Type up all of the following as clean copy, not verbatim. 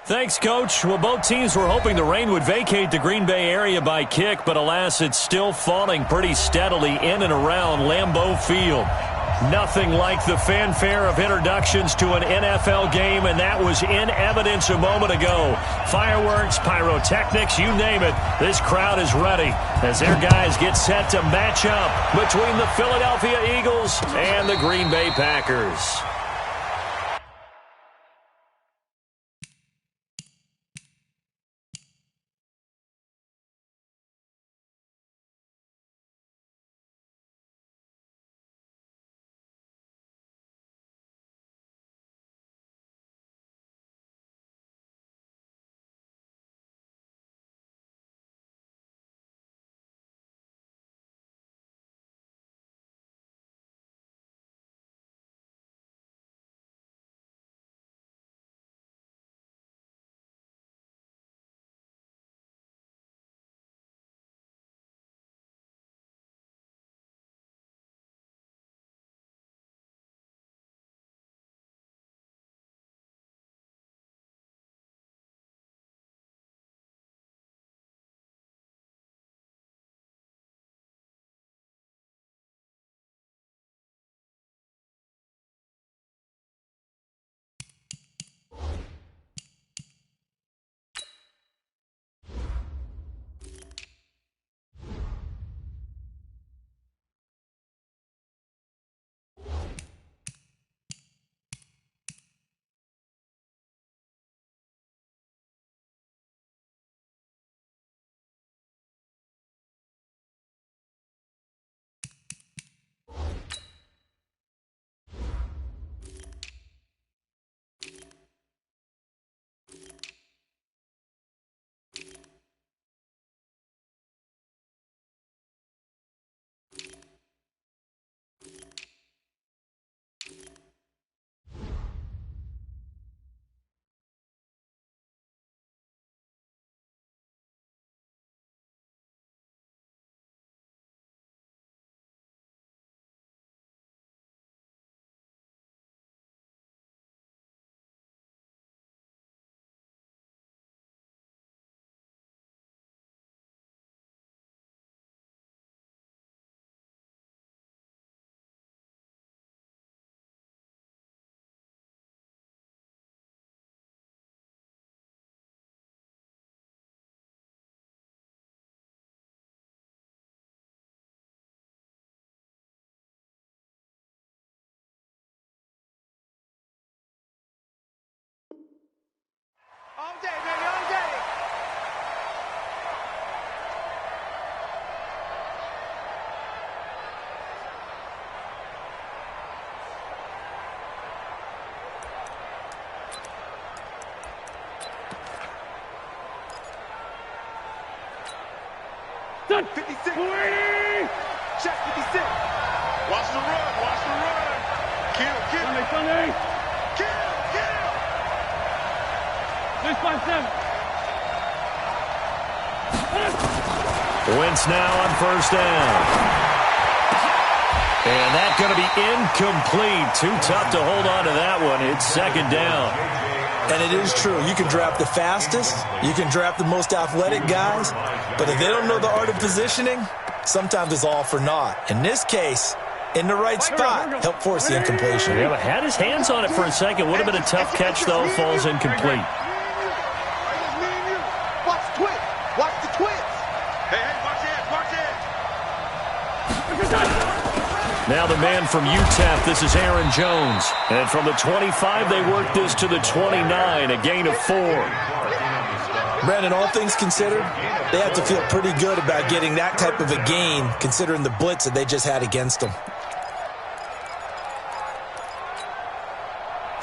Thanks, Coach. Well, both teams were hoping the rain would vacate the Green Bay area by kick, but alas, it's still falling pretty steadily in and around Lambeau Field. Nothing like the fanfare of introductions to an NFL game, and that was in evidence a moment ago. Fireworks, pyrotechnics, you name it. This crowd is ready as their guys get set to match up between the Philadelphia Eagles and the Green Bay Packers. All day, baby, all day. Done. 56. 40. Check 56. Watch the run, watch the run. Kill. Sunday. Kill. There's 5-7. Wentz now on first down. And that's going to be incomplete. Too tough to hold on to that one. It's second down. And it is true. You can draft the fastest. You can draft the most athletic guys. But if they don't know the art of positioning, sometimes it's all for naught. In this case, in the right spot, help force the incompletion. Yeah, but had his hands on it for a second. Would have been a tough catch, though. Falls incomplete. Watch the twins. Hey, watch it. Now the man from UTEP, this is Aaron Jones. And from the 25, they work this to the 29, a gain of 4. Brandon, all things considered, they have to feel pretty good about getting that type of a gain, considering the blitz that they just had against them.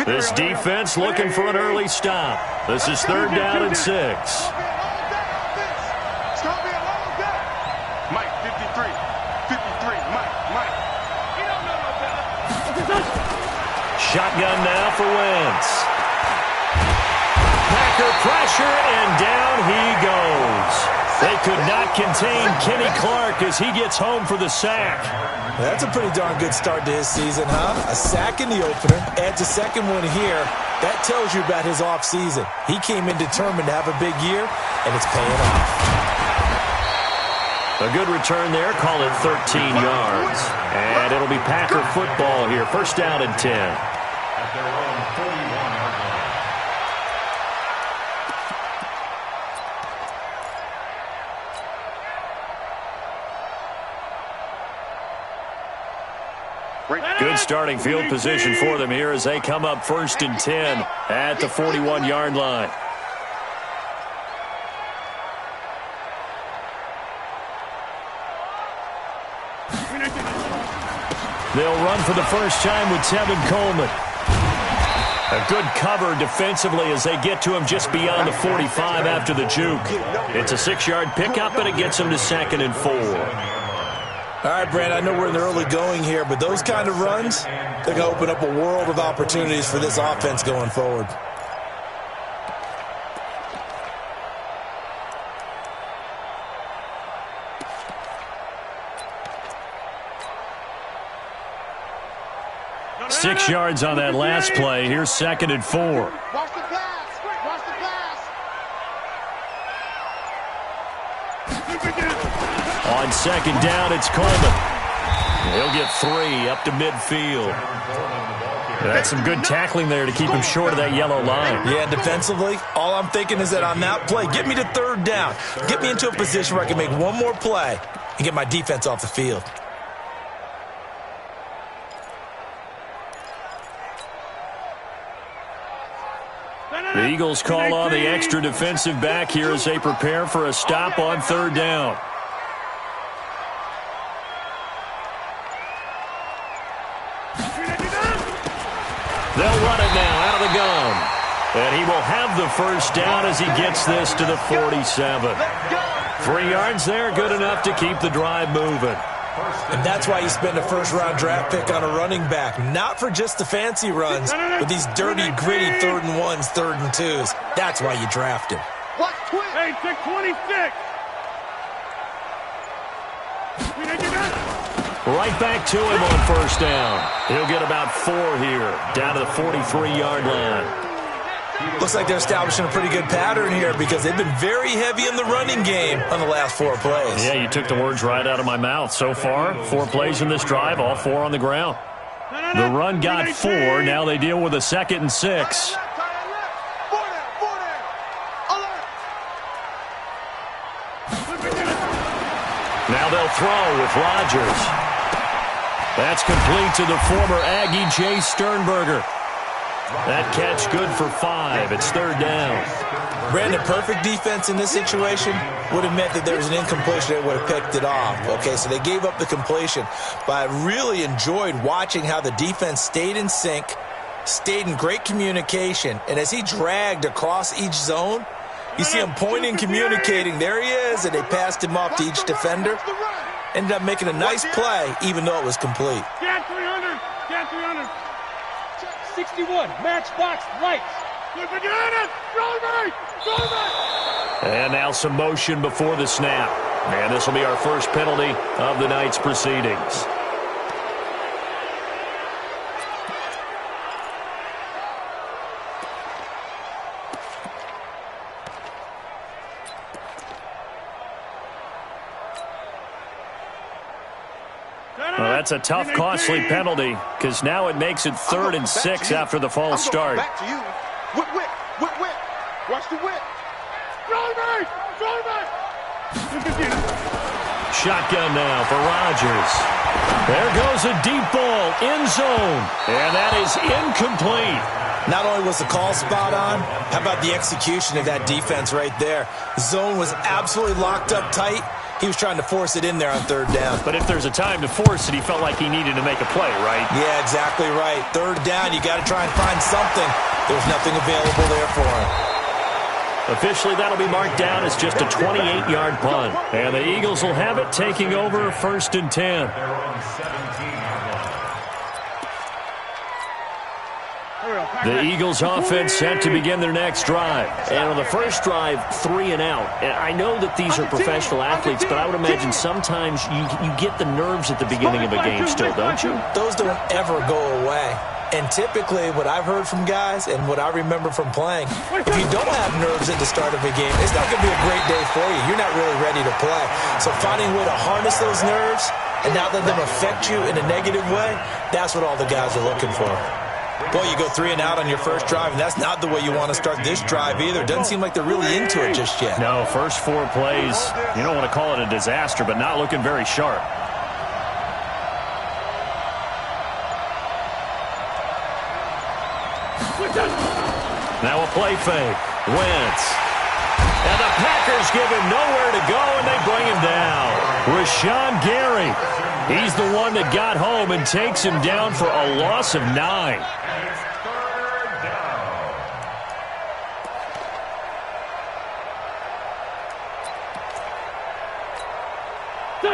This defense looking for an early stop. This is third down and 6. Mike, 53, Mike. Shotgun now for Wentz. Packer pressure, and down he goes. They could not contain Kenny Clark as he gets home for the sack. That's a pretty darn good start to his season, huh? A sack in the opener, adds a second one here. That tells you about his offseason. He came in determined to have a big year, and it's paying off. A good return there, call it 13 yards. And it'll be Packer football here, first down and 10. At their own 41-yard line. Good starting field position for them here as they come up first and 10 at the 41-yard line. They'll run for the first time with Tevin Coleman. A good cover defensively as they get to him just beyond the 45 after the juke. It's a 6-yard pickup, and it gets them to 2nd and 4. All right, Brand, I know we're in the early going here, but those kind of runs, they're going to open up a world of opportunities for this offense going forward. Six yards on that last play. Here's 2nd and 4. Watch the pass. Watch the pass. On 2nd down, it's Coleman. He'll get 3 up to midfield. That's some good tackling there to keep him short of that yellow line. Yeah, defensively, all I'm thinking is that on that play, get me to 3rd down. Get me into a position where I can make one more play and get my defense off the field. The Eagles call on the extra defensive back here as they prepare for a stop on 3rd down. They'll run it now out of the gun. And he will have the first down as he gets this to the 47. 3 yards there, good enough to keep the drive moving. And that's why you spend a first-round draft pick on a running back. Not for just the fancy runs, but these dirty, gritty 3rd and 1s, 3rd and 2s. That's why you draft him. Hey, 626. Right back to him on first down. He'll get about 4 here, down to the 43-yard line. Looks like they're establishing a pretty good pattern here because they've been very heavy in the running game on the last 4 plays. Yeah, you took the words right out of my mouth. So far, 4 plays in this drive, all 4 on the ground. The run got 4. Now they deal with a 2nd and 6. Now they'll throw with Rodgers. That's complete to the former Aggie Jay Sternberger. That catch good for 5. It's 3rd down. Brandon, perfect defense in this situation would have meant that there was an incompletion that would have picked it off. Okay, so they gave up the completion. But I really enjoyed watching how the defense stayed in sync, stayed in great communication, and as he dragged across each zone, you see him pointing, communicating. There he is, and they passed him off to each defender. Ended up making a nice play, even though it was complete. Get 300. Get 300. 61. Matchbox lights. And now some motion before the snap. And this will be our first penalty of the night's proceedings. Well, that's a tough, costly penalty because now it makes it 3rd and 6 after the false start. Back to you. Whip. Watch the whip. Shotgun now for Rodgers. There goes a deep ball, end zone, and that is incomplete. Not only was the call spot on, how about the execution of that defense right there? The zone was absolutely locked up tight. He was trying to force it in there on 3rd down. But if there's a time to force it, he felt like he needed to make a play, right? Yeah, exactly right. 3rd down, you got to try and find something. There's nothing available there for him. Officially, that'll be marked down as just a 28-yard punt. And the Eagles will have it, taking over 1st and 10. The Eagles offense set to begin their next drive. And on the first drive, 3 and out. And I know that these are professional athletes, but I would imagine sometimes you get the nerves at the beginning of a game still, don't you? Those don't ever go away. And typically, what I've heard from guys and what I remember from playing, if you don't have nerves at the start of a game, it's not going to be a great day for you. You're not really ready to play. So finding a way to harness those nerves and not let them affect you in a negative way, that's what all the guys are looking for. Boy, you go 3 and out on your first drive, and that's not the way you want to start this drive either. Doesn't seem like they're really into it just yet. No, first 4 plays, you don't want to call it a disaster, but not looking very sharp. Now a play fake. Wentz. And the Packers give him nowhere to go, and they bring him down. Rashawn Gary. He's the one that got home and takes him down for a loss of 9.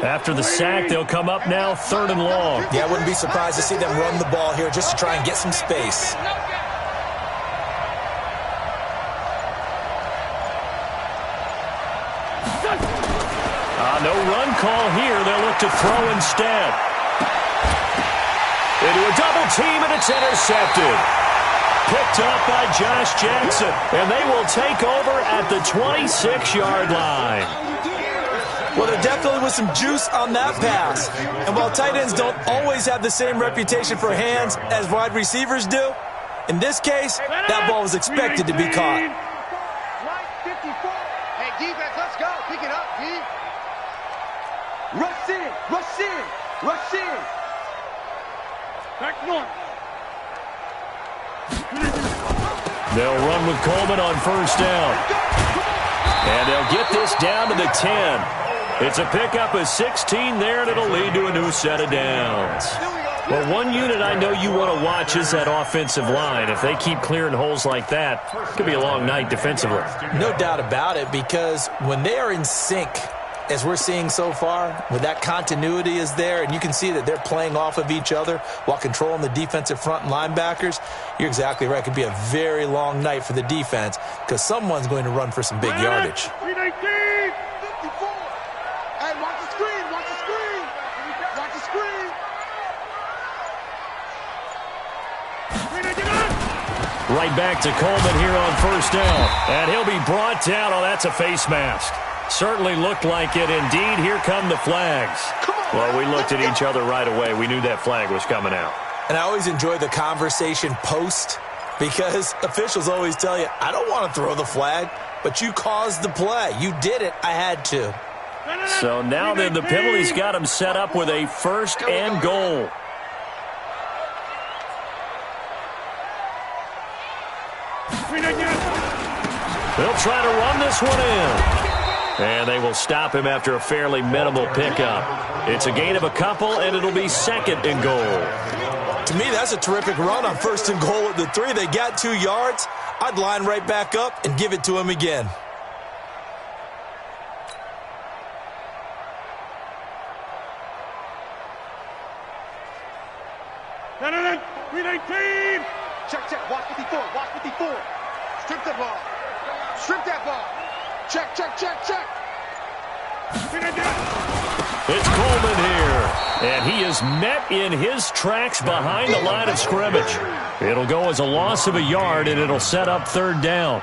After the sack, they'll come up now 3rd and long. Yeah, I wouldn't be surprised to see them run the ball here just to try and get some space. No run call here. They'll look to throw instead. Into a double team, and it's intercepted. Picked up by Josh Jackson, and they will take over at the 26-yard line. Well, there definitely was some juice on that pass. And while tight ends don't always have the same reputation for hands as wide receivers do, in this case, that ball was expected to be caught. Hey, defense, let's go. Pick it up, D. Rush in, rush in, rush in. Back north. They'll run with Coleman on first down. And they'll get this down to the 10. It's a pickup of 16 there, and it'll lead to a new set of downs. Well, one unit I know you want to watch is that offensive line. If they keep clearing holes like that, it could be a long night defensively. No doubt about it, because when they are in sync, as we're seeing so far, when that continuity is there, and you can see that they're playing off of each other while controlling the defensive front and linebackers, you're exactly right. It could be a very long night for the defense because someone's going to run for some big yardage. 319, 54. Hey, watch the screen, watch the screen. Watch the screen. Right back to Coleman here on first down. And he'll be brought down. Oh, that's a face mask. Certainly looked like it. Indeed, here come the flags. Well, we looked at each other right away. We knew that flag was coming out. And I always enjoy the conversation post because officials always tell you, I don't want to throw the flag, but you caused the play. You did it. I had to. So now then the penalty's got him set up with a 1st and goal. They'll try to run this one in. And they will stop him after a fairly minimal pickup. It's a gain of a couple, and it'll be 2nd and goal. To me, that's a terrific run on 1st and goal at the 3. They got 2 yards. I'd line right back up and give it to him again. No, 319. Check, watch 54, watch 54. Strip that ball. Strip that ball. Check. It's Coleman here, and he is met in his tracks behind the line of scrimmage. It'll go as a loss of a yard, and it'll set up 3rd down.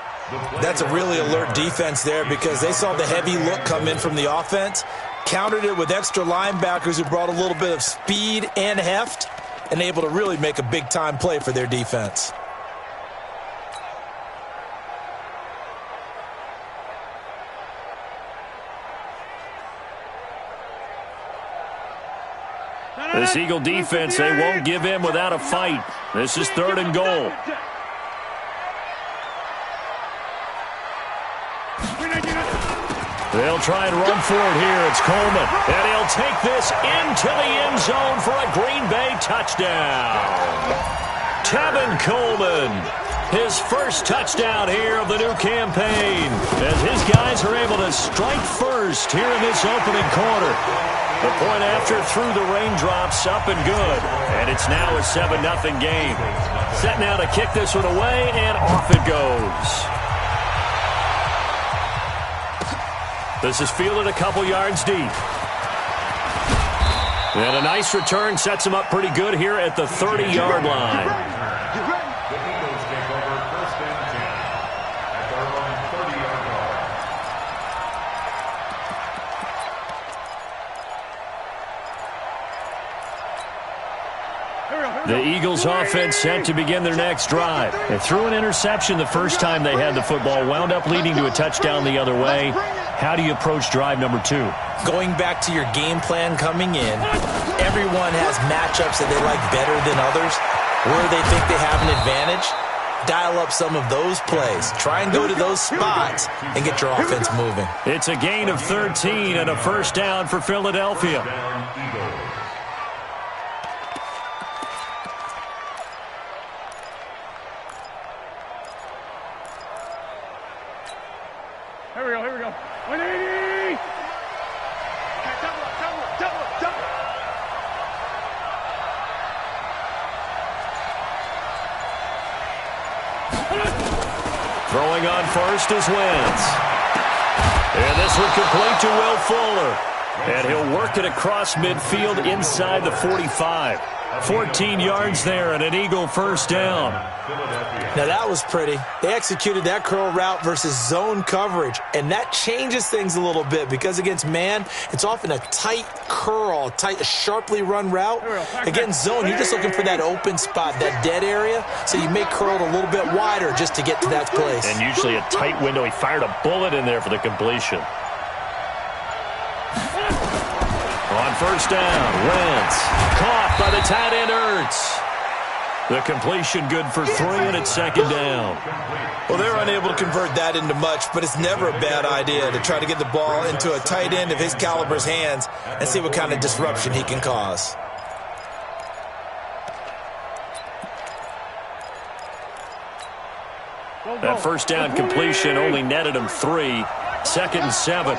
That's a really alert defense there because they saw the heavy look come in from the offense, countered it with extra linebackers who brought a little bit of speed and heft, and able to really make a big-time play for their defense. This Eagle defense, they won't give in without a fight. This is 3rd and goal. They'll try and run for it here. It's Coleman. And he'll take this into the end zone for a Green Bay touchdown. Tevin Coleman, his first touchdown here of the new campaign, as his guys are able to strike first here in this opening quarter. The point after through the raindrops, up and good. And it's now a 7-0 game. Set now to kick this one away, and off it goes. This is fielded a couple yards deep. And a nice return sets him up pretty good here at the 30-yard line. The Eagles offense set to begin their next drive. They threw an interception the first time they had the football, wound up leading to a touchdown the other way. How do you approach drive number 2? Going back to your game plan coming in, everyone has matchups that they like better than others. Where they think they have an advantage, dial up some of those plays. Try and go to those spots and get your offense moving. It's a gain of 13 and a first down for Philadelphia. Here we go. 180! Double. Throwing on first is Wentz. And this one complete to Will Fuller. And he'll work it across midfield inside the 45. 14 yards there and an Eagle first down. Now that was pretty. They executed that curl route versus zone coverage, and that changes things a little bit because against man, it's often a tight curl, a sharply run route. Against zone, you're just looking for that open spot, that dead area, so you may curl it a little bit wider just to get to that place. And usually a tight window. He fired a bullet in there for the completion. On first down, Wentz caught by the tight end Ertz. The completion good for 3, and it's second down. Well, they're unable to convert that into much, but it's never a bad idea to try to get the ball into a tight end of his caliber's hands and see what kind of disruption he can cause. That first down completion only netted him 3. Second and 7.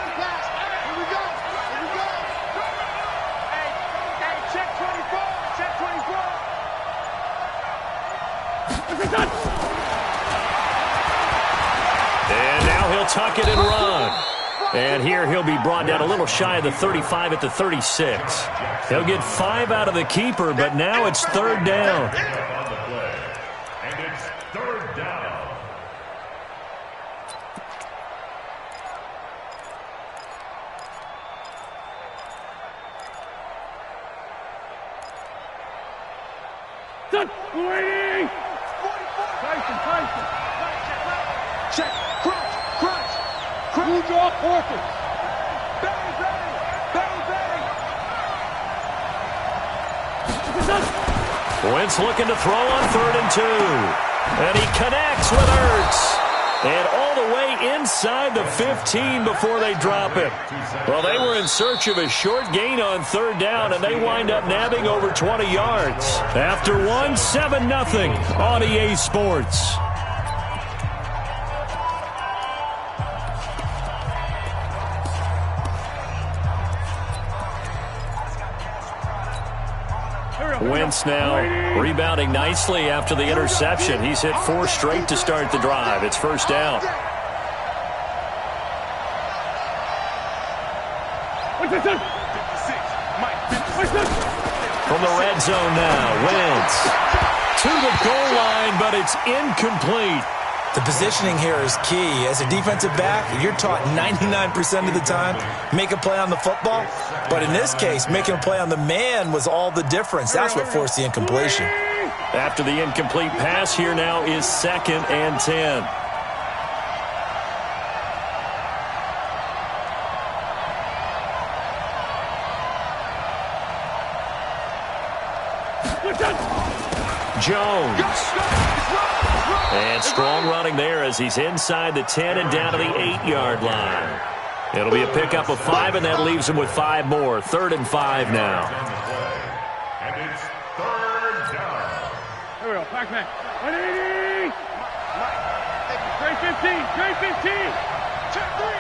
And now he'll tuck it and run. And here he'll be brought down a little shy of the 35 at the 36. He'll get 5 out of the keeper, but now it's third down. And it's third down. Waiting! Tyson. Check. Crunch. Who draw forces? Wentz looking to throw on 3rd and 2. And he connects with Ertz. And all the way inside the 15 before they drop it. Well, they were in search of a short gain on 3rd down, and they wind up nabbing over 20 yards. After 7-0 on EA Sports. Wentz now rebounding nicely after the interception. He's hit 4 straight to start the drive. It's first down. From the red zone now, Wentz to the goal line, but it's incomplete. The positioning here is key. As a defensive back, you're taught 99% of the time, make a play on the football. But in this case, making a play on the man was all the difference. That's what forced the incompletion. After the incomplete pass, here now is 2nd and 10. Jones. And strong running there as he's inside the 10 and down to the 8-yard line. It'll be a pickup of 5, and that leaves him with 5 more. 3rd and 5 now. And it's third down. Here we go. Back. 180! Straight 15! Check 3!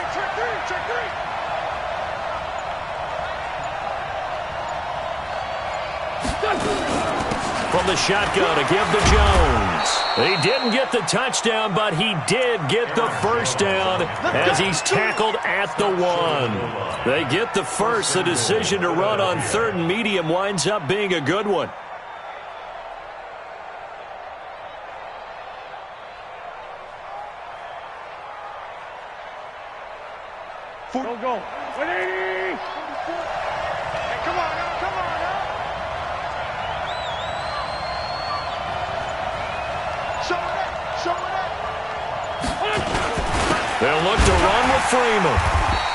From from the shotgun to give to Jones. He didn't get the touchdown, but he did get the first down as he's tackled at the 1. They get the first. The decision to run on 3rd and medium winds up being a good one. Go. 180! Hey, come on now, come on now! Show it up! They'll look to run with Freeman.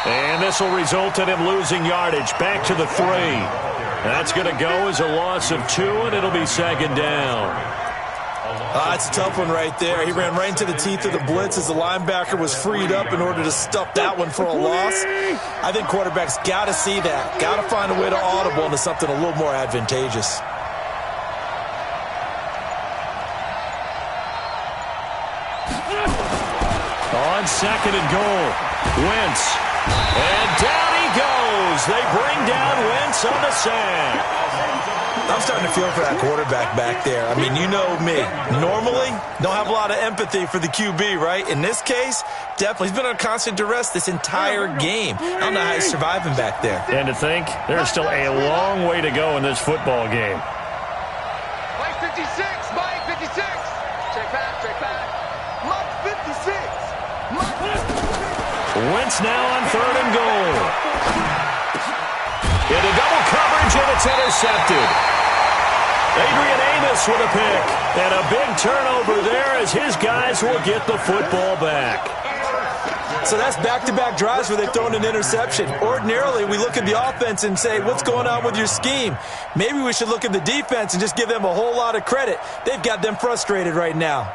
And this will result in him losing yardage back to the 3. That's going to go as a loss of 2, and it'll be 2nd down. That's a tough one right there. He ran right into the teeth of the blitz as the linebacker was freed up in order to stuff that one for a loss. I think quarterbacks got to see that. Got to find a way to audible into something a little more advantageous. On 2nd and goal, Wentz. And down he goes. They bring down Wentz on the sack. I'm starting to feel for that quarterback back there. I mean, you know me. Normally, don't have a lot of empathy for the QB, right? In this case, definitely. He's been under constant duress this entire game. I don't know how he's surviving back there. And to think, there's still a long way to go in this football game. Mike 56, Mike 56. Check back. Mike 56. Wentz now on 3rd and goal. Into double coverage, and it's intercepted. Adrian Amos with a pick. And a big turnover there as his guys will get the football back. So that's back-to-back drives where they've thrown an interception. Ordinarily, we look at the offense and say, what's going on with your scheme? Maybe we should look at the defense and just give them a whole lot of credit. They've got them frustrated right now.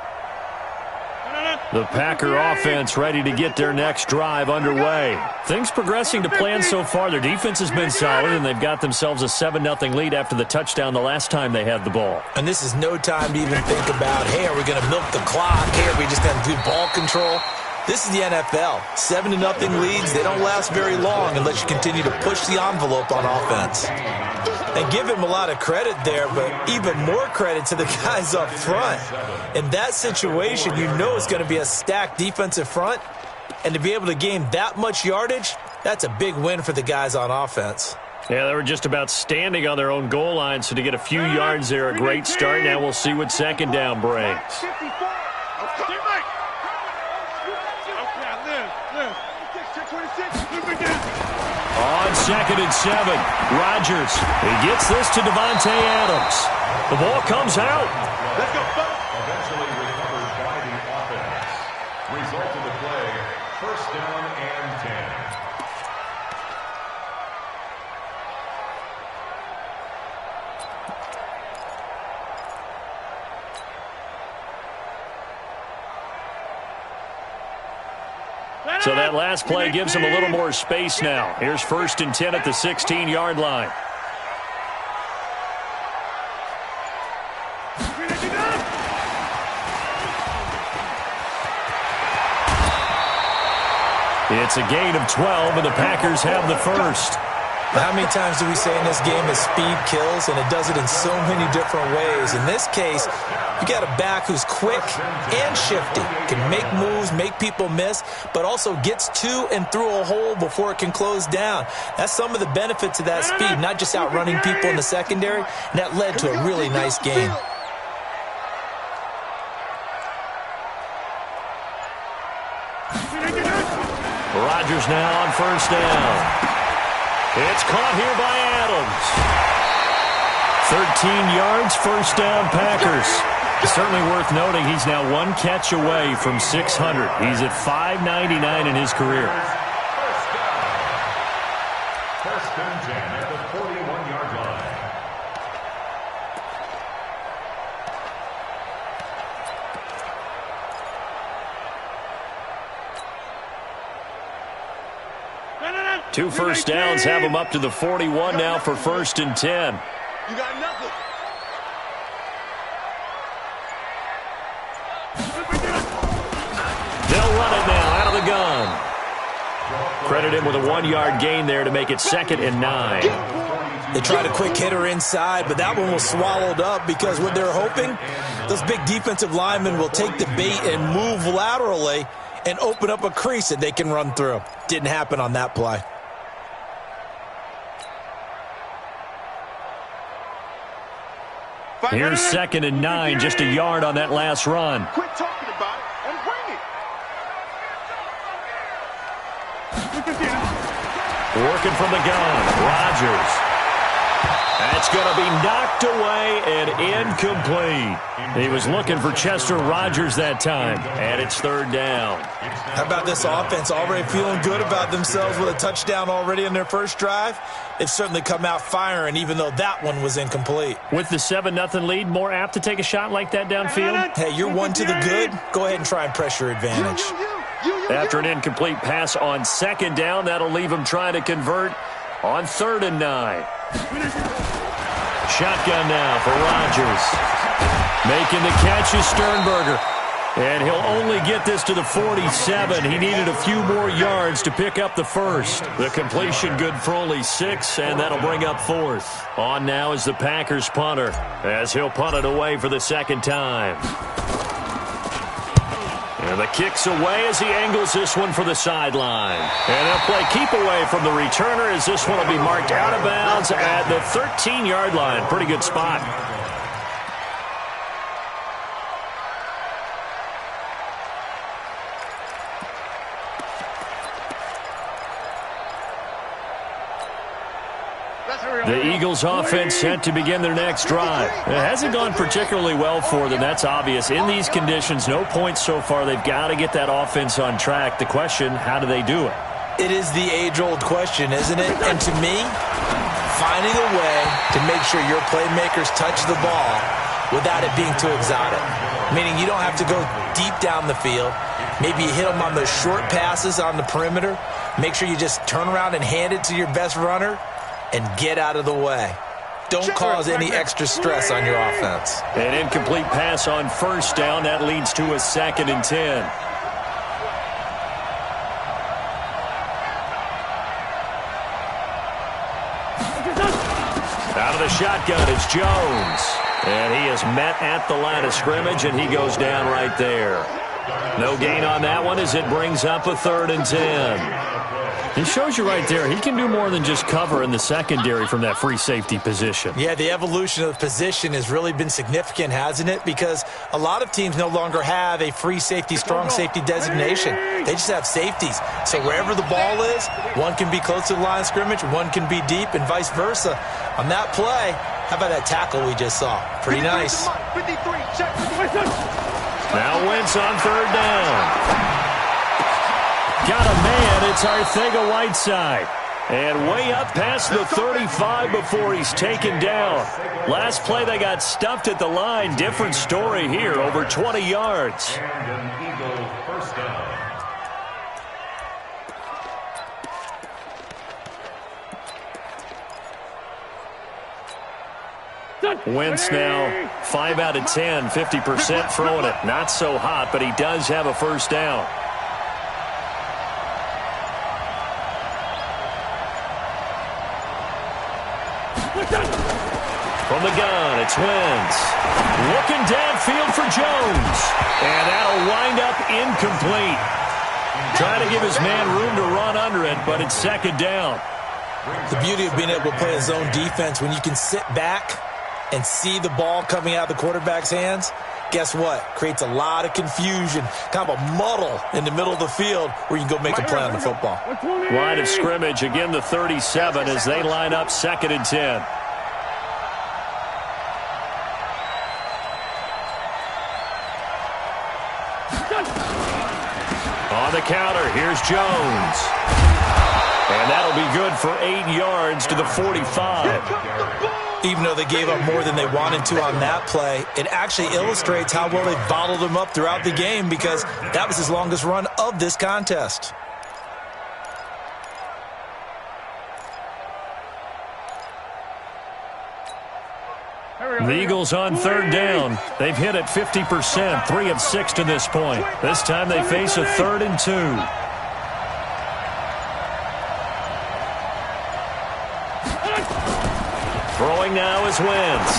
The Packer offense ready to get their next drive underway. Things progressing to plan so far. Their defense has been solid, and they've got themselves a 7-0 lead after the touchdown the last time they had the ball. And this is no time to even think about, hey, are we going to milk the clock? Hey, are we just going to do ball control? This is the NFL. 7-0 leads, they don't last very long unless you continue to push the envelope on offense. And give him a lot of credit there, but even more credit to the guys up front. In that situation, you know it's going to be a stacked defensive front. And to be able to gain that much yardage, that's a big win for the guys on offense. Yeah, they were just about standing on their own goal line, so to get a few yards there, a great start. Now we'll see what 2nd down brings. On 2nd and 7, Rodgers. He gets this to Devontae Adams. The ball comes out. Let's go, folks. Eventually recovered by the offense. Result of the play, 1st down and 10. So that last play gives him a little more space now. Here's 1st and 10 at the 16-yard line. It's a gain of 12, and the Packers have the first. How many times do we say in this game that speed kills, and it does it in so many different ways? In this case, you got a back who's quick and shifty, can make moves, make people miss, but also gets to and through a hole before it can close down. That's some of the benefits of that speed, not just outrunning people in the secondary, and that led to a really nice game. Rodgers now on 1st down. It's caught here by Adams. 13 yards, 1st down, Packers. Certainly worth noting he's now 1 catch away from 600. He's at 599 in his career. 1st and 10 at the 41-yard line. Two 1st downs have him up to the 41 now for 1st and 10. You got nothing. They'll run it now out of the gun. Credit him with a 1-yard gain there to make it 2nd and 9. They tried a quick hitter inside, but that one was swallowed up because what they're hoping, those big defensive linemen will take the bait and move laterally and open up a crease that they can run through. Didn't happen on that play. Here's 2nd and 9, just a yard on that last run. Quit talking about it and bring it. Working from the gun, Rodgers. That's going to be knocked away and incomplete. He was looking for Chester Rogers that time, and it's 3rd down. How about this offense already feeling good about themselves with a touchdown already in their first drive? They've certainly come out firing, even though that one was incomplete. With the 7-0 lead, more apt to take a shot like that downfield? Hey, you're one to the good. Go ahead and try and press your advantage. After an incomplete pass on 2nd down, that'll leave him trying to convert on 3rd and 9. Shotgun now for Rodgers. Making the catch is Sternberger. And he'll only get this to the 47. He needed a few more yards to pick up the first. The completion good for only 6, and that'll bring up 4th. On now is the Packers punter, as he'll punt it away for the 2nd time. And the kick's away as he angles this one for the sideline. And they'll play keep away from the returner as this one will be marked out of bounds at the 13-yard line. Pretty good spot. The Eagles offense set to begin their next drive. It hasn't gone particularly well for them, that's obvious. In these conditions, no points so far. They've got to get that offense on track. The question, how do they do it? It is the age-old question, isn't it? And to me, finding a way to make sure your playmakers touch the ball without it being too exotic. Meaning you don't have to go deep down the field. Maybe you hit them on those short passes on the perimeter. Make sure you just turn around and hand it to your best runner and get out of the way. Don't cause any extra stress on your offense. An incomplete pass on 1st down. That leads to a 2nd and 10. Out of the shotgun is Jones. And he is met at the line of scrimmage, and he goes down right there. No gain on that one as it brings up a 3rd and 10. He shows you right there, he can do more than just cover in the secondary from that free safety position. Yeah, the evolution of the position has really been significant, hasn't it? Because a lot of teams no longer have a free safety, strong safety designation. They just have safeties. So wherever the ball is, one can be close to the line of scrimmage, one can be deep, and vice versa. On that play, how about that tackle we just saw? Pretty nice. Now Wentz on 3rd down. Got a man, it's Arcega-Whiteside. And way up past the 35 before he's taken down. Last play they got stuffed at the line. Different story here, over 20 yards. And an Eagle 1st down. Wentz now 5 out of 10, 50% throwing it. Not so hot, but he does have a 1st down. From the gun, it's Wentz. Looking downfield for Jones. And that'll wind up incomplete. Trying to give his man room to run under it, but it's 2nd down. The beauty of being able to play a zone defense, when you can sit back and see the ball coming out of the quarterback's hands, guess what? Creates a lot of confusion, kind of a muddle in the middle of the field where you can go make a play on the football. Line of scrimmage, again the 37 as they line up 2nd and 10. On the counter, here's Jones. And that'll be good for 8 yards to the 45. Even though they gave up more than they wanted to on that play, it actually illustrates how well they bottled them up throughout the game because that was his longest run of this contest. The Eagles on 3rd down. They've hit it 50%, 3 of 6 to this point. This time they face a 3rd and 2. Throwing now is Wentz.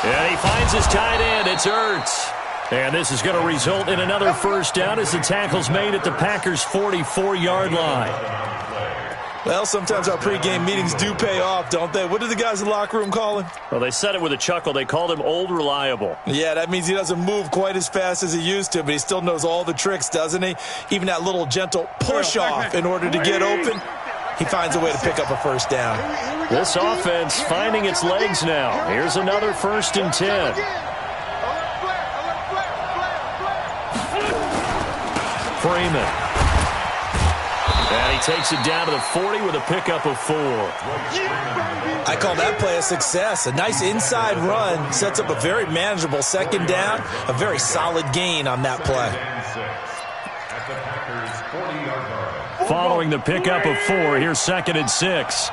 And he finds his tight end. It's Ertz. And this is going to result in another first down as the tackle's made at the Packers' 44-yard line. Well, sometimes our pregame meetings do pay off, don't they? What did the guys in the locker room call him? Well, they said it with a chuckle. They called him Old Reliable. Yeah, that means he doesn't move quite as fast as he used to, but he still knows all the tricks, doesn't he? Even that little gentle push-off in order to get open, he finds a way to pick up a first down. This offense finding its legs now. Here's another 1st and 10. Freeman. And he takes it down to the 40 with a pickup of 4. I call that play a success. A nice inside run sets up a very manageable second down. A very solid gain on that play. Following the pickup of 4, here's 2nd and 6.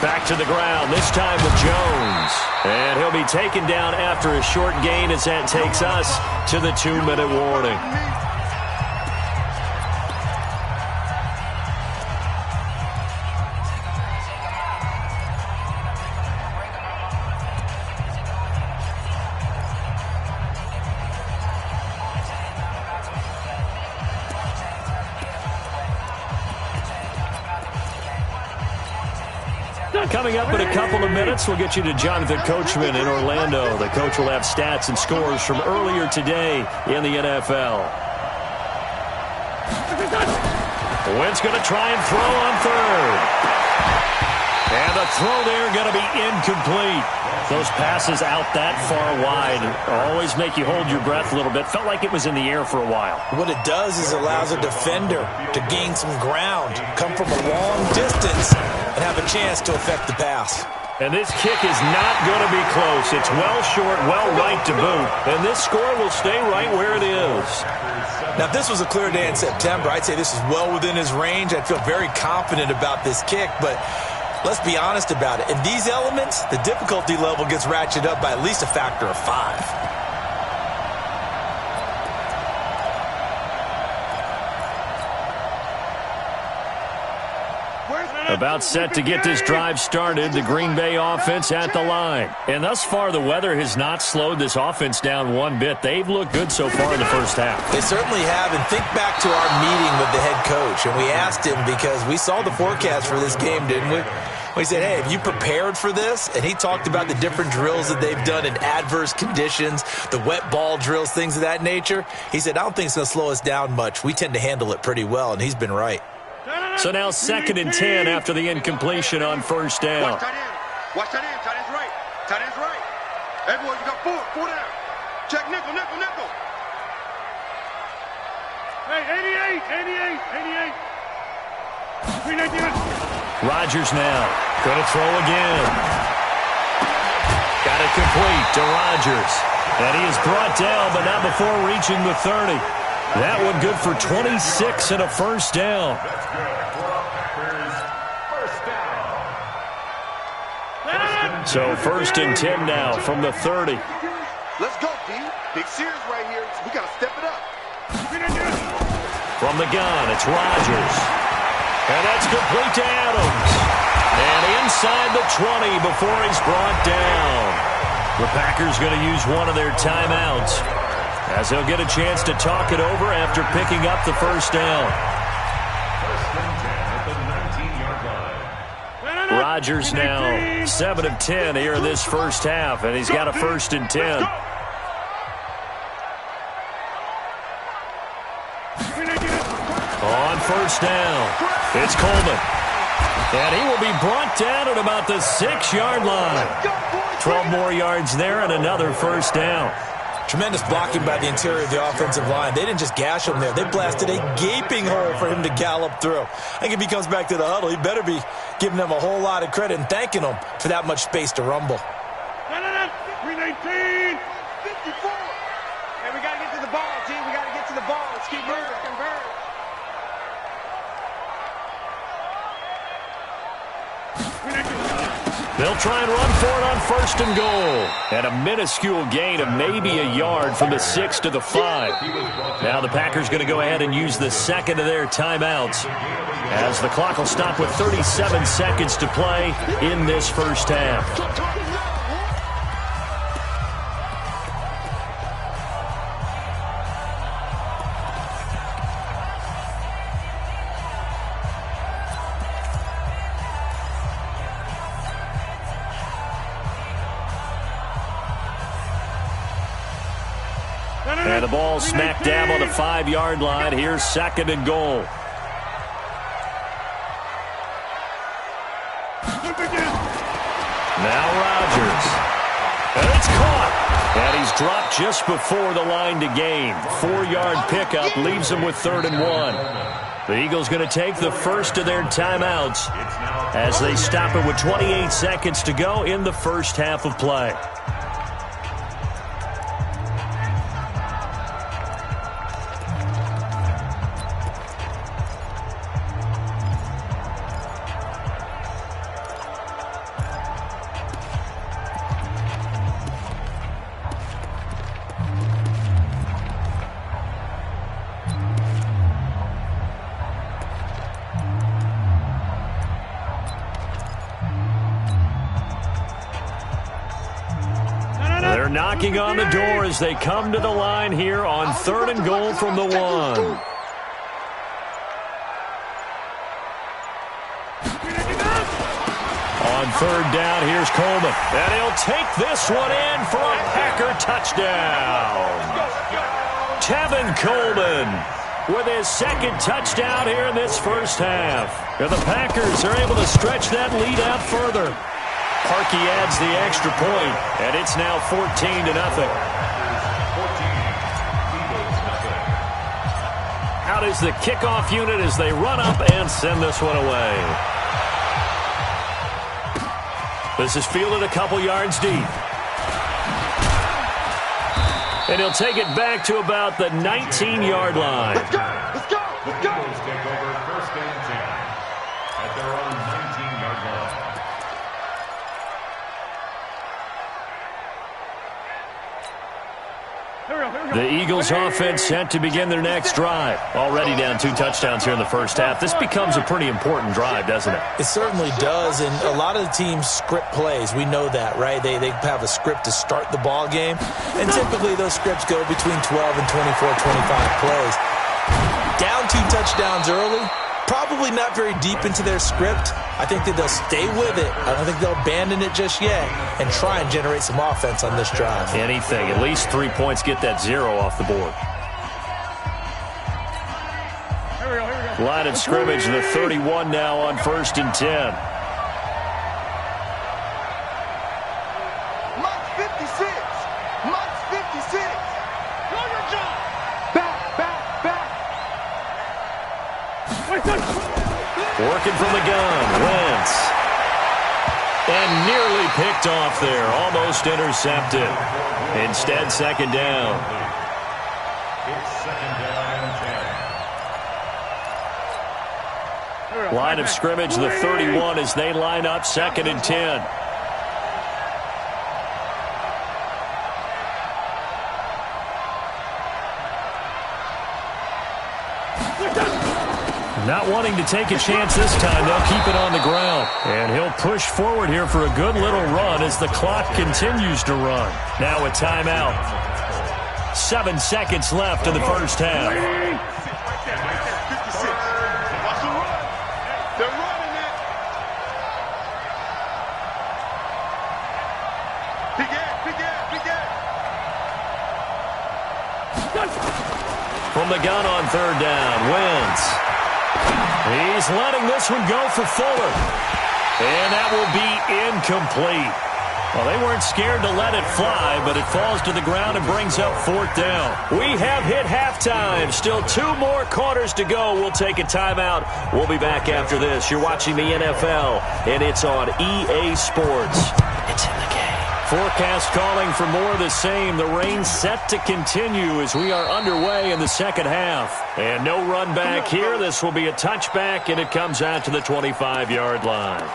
Back to the ground, this time with Jones. And he'll be taken down after a short gain as that takes us to the 2-minute warning. Coming up in a couple of minutes, we'll get you to Jonathan Coachman in Orlando. The coach will have stats and scores from earlier today in the NFL. Wentz going to try and throw on 3rd. And the throw there going to be incomplete. Those passes out that far wide always make you hold your breath a little bit. Felt like it was in the air for a while. What it does is allows a defender to gain some ground, come from a long distance, and have a chance to affect the pass. And this kick is not going to be close. It's well short, well right to boot. And this score will stay right where it is. Now, if this was a clear day in September, I'd say this is well within his range. I'd feel very confident about this kick, but let's be honest about it. In these elements, the difficulty level gets ratcheted up by at least a factor of 5. About set to get this drive started, the Green Bay offense at the line. And thus far, the weather has not slowed this offense down one bit. They've looked good so far in the first half. They certainly have. And think back to our meeting with the head coach. And we asked him because we saw the forecast for this game, didn't we? We said, hey, have you prepared for this? And he talked about the different drills that they've done in adverse conditions, the wet ball drills, things of that nature. He said, I don't think it's going to slow us down much. We tend to handle it pretty well, and he's been right. So now 2nd and 10 after the incompletion on 1st down. Watch tight end. Watch tight end. Tight end's right. Tight end's right. Hey, boy, you got 4. 4 down. Check nickel. Hey, 88. Rodgers now. Going to throw again. Got it complete to Rodgers. And he is brought down, but not before reaching the 30. That one good for 26 and a first down. So 1st and 10 now from the 30. Let's go, D. Big series right here. We got to step it up. From the gun, it's Rodgers. And that's complete to Adams. And inside the 20 before he's brought down. The Packers going to use one of their timeouts, as they'll get a chance to talk it over after picking up the first down. Rodgers now 7 of 10 here in this first half, and he's got a 1st and 10. On 1st down, it's Coleman. And he will be brought down at about the 6-yard line. 12 more yards there and another first down. Tremendous blocking by the interior of the offensive line. They didn't just gash him there. They blasted a gaping hole for him to gallop through. I think if he comes back to the huddle, he better be giving them a whole lot of credit and thanking them for that much space to rumble. 319, 54. Hey, we got to get to the ball, G. We got to get to the ball. Let's keep moving. They'll try and run for it on 1st and goal. And a minuscule gain of maybe a yard from the 6 to the 5. Now the Packers going to go ahead and use the second of their timeouts, as the clock will stop with 37 seconds to play in this first half. And the ball smack dab on the 5-yard line. Here's 2nd and goal. Now Rodgers. And it's caught. And he's dropped just before the line to gain. 4-yard pickup leaves him with 3rd and 1. The Eagles going to take the first of their timeouts as they stop it with 28 seconds to go in the first half of play. Knocking on the door as they come to the line here on 3rd and goal from the 1. On 3rd down, here's Coleman. And he'll take this one in for a Packer touchdown. Tevin Coleman with his 2nd touchdown here in this first half. And the Packers are able to stretch that lead out further. Parkey adds the extra point, and it's now 14-0. Out is the kickoff unit as they run up and send this one away. This is fielded a couple yards deep. And he'll take it back to about the 19-yard line. Let's go! Let's go! Let's go! Eagles take over 1st and 10 at their own 19-yard line. The Eagles offense set to begin their next drive. Already down 2 touchdowns here in the first half. This becomes a pretty important drive, doesn't it? It certainly does, and a lot of the teams script plays. We know that, right? They have a script to start the ball game, and typically those scripts go between 12 and 24, 25 plays. Down 2 touchdowns early, probably not very deep into their script. I think that they'll stay with it. I don't think they'll abandon it just yet and try and generate some offense on this drive. Anything. At least 3 points. Get that 0 off the board. Here we go. Line of scrimmage, the 31 now on 1st and 10. Mike 56. Mike 56. Do your job. Back. Working from the gun, Wentz. And nearly picked off there, almost intercepted. Instead, 2nd down. It's 2nd down and 10. Line of scrimmage, the 31 as they line up 2nd and 10. Not wanting to take a chance this time, they'll keep it on the ground. And he'll push forward here for a good little run as the clock continues to run. Now a timeout. 7 seconds left in the first half. Watch the run. They're running it. From the gun on 3rd down, Wentz. He's letting this one go for Fuller. And that will be incomplete. Well, they weren't scared to let it fly, but it falls to the ground and brings up 4th down. We have hit halftime. Still 2 more quarters to go. We'll take a timeout. We'll be back after this. You're watching the NFL, and it's on EA Sports. It's in the game. Forecast calling for more of the same. The rain set to continue as we are underway in the second half. And no run back here. This will be a touchback, and it comes out to the 25-yard line.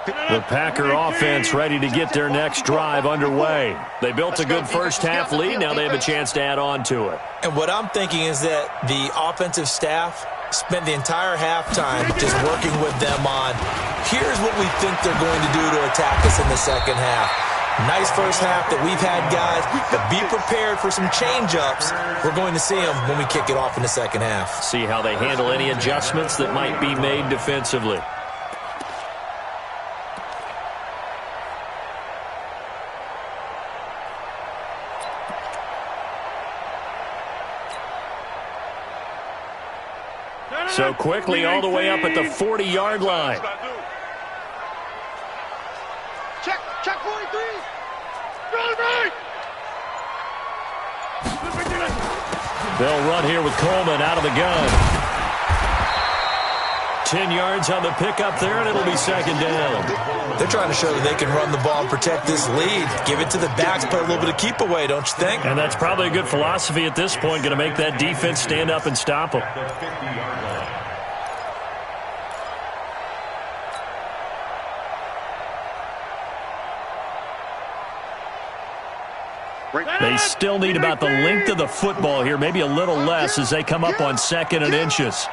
The Packer offense ready to get their next drive underway. They built a good first-half lead. Now they have a chance to add on to it. And what I'm thinking is that the offensive staff spent the entire halftime just working with them on, here's what we think they're going to do to attack us in the second half. Nice first half that we've had, guys, but be prepared for some change-ups. We're going to see them when we kick it off in the second half. See how they handle any adjustments that might be made defensively. So quickly all the way up at the 40-yard line. Check 43. Right. They'll run here with Coleman out of the gun. 10 yards on the pickup there, and it'll be second down. They're trying to show that they can run the ball and protect this lead. Give it to the backs, play a little bit of keep away, don't you think? And that's probably a good philosophy at this point, going to make that defense stand up and stop them. They still need about the length of the football here, maybe a little less as they come up on 2nd and inches.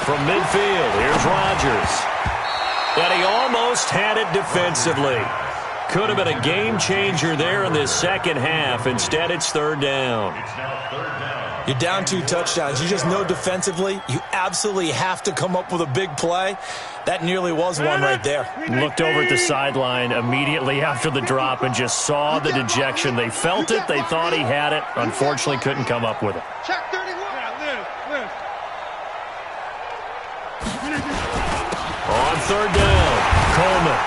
From midfield, here's Rodgers. And he almost had it defensively. Could have been a game changer there in this second half. Instead, it's third down. You're down 2 touchdowns. You just know defensively you absolutely have to come up with a big play. That nearly was one right there. Looked over at the sideline immediately after the drop and just saw the dejection. They felt it. They thought he had it. Unfortunately, couldn't come up with it. Check 31. On third down, Coleman.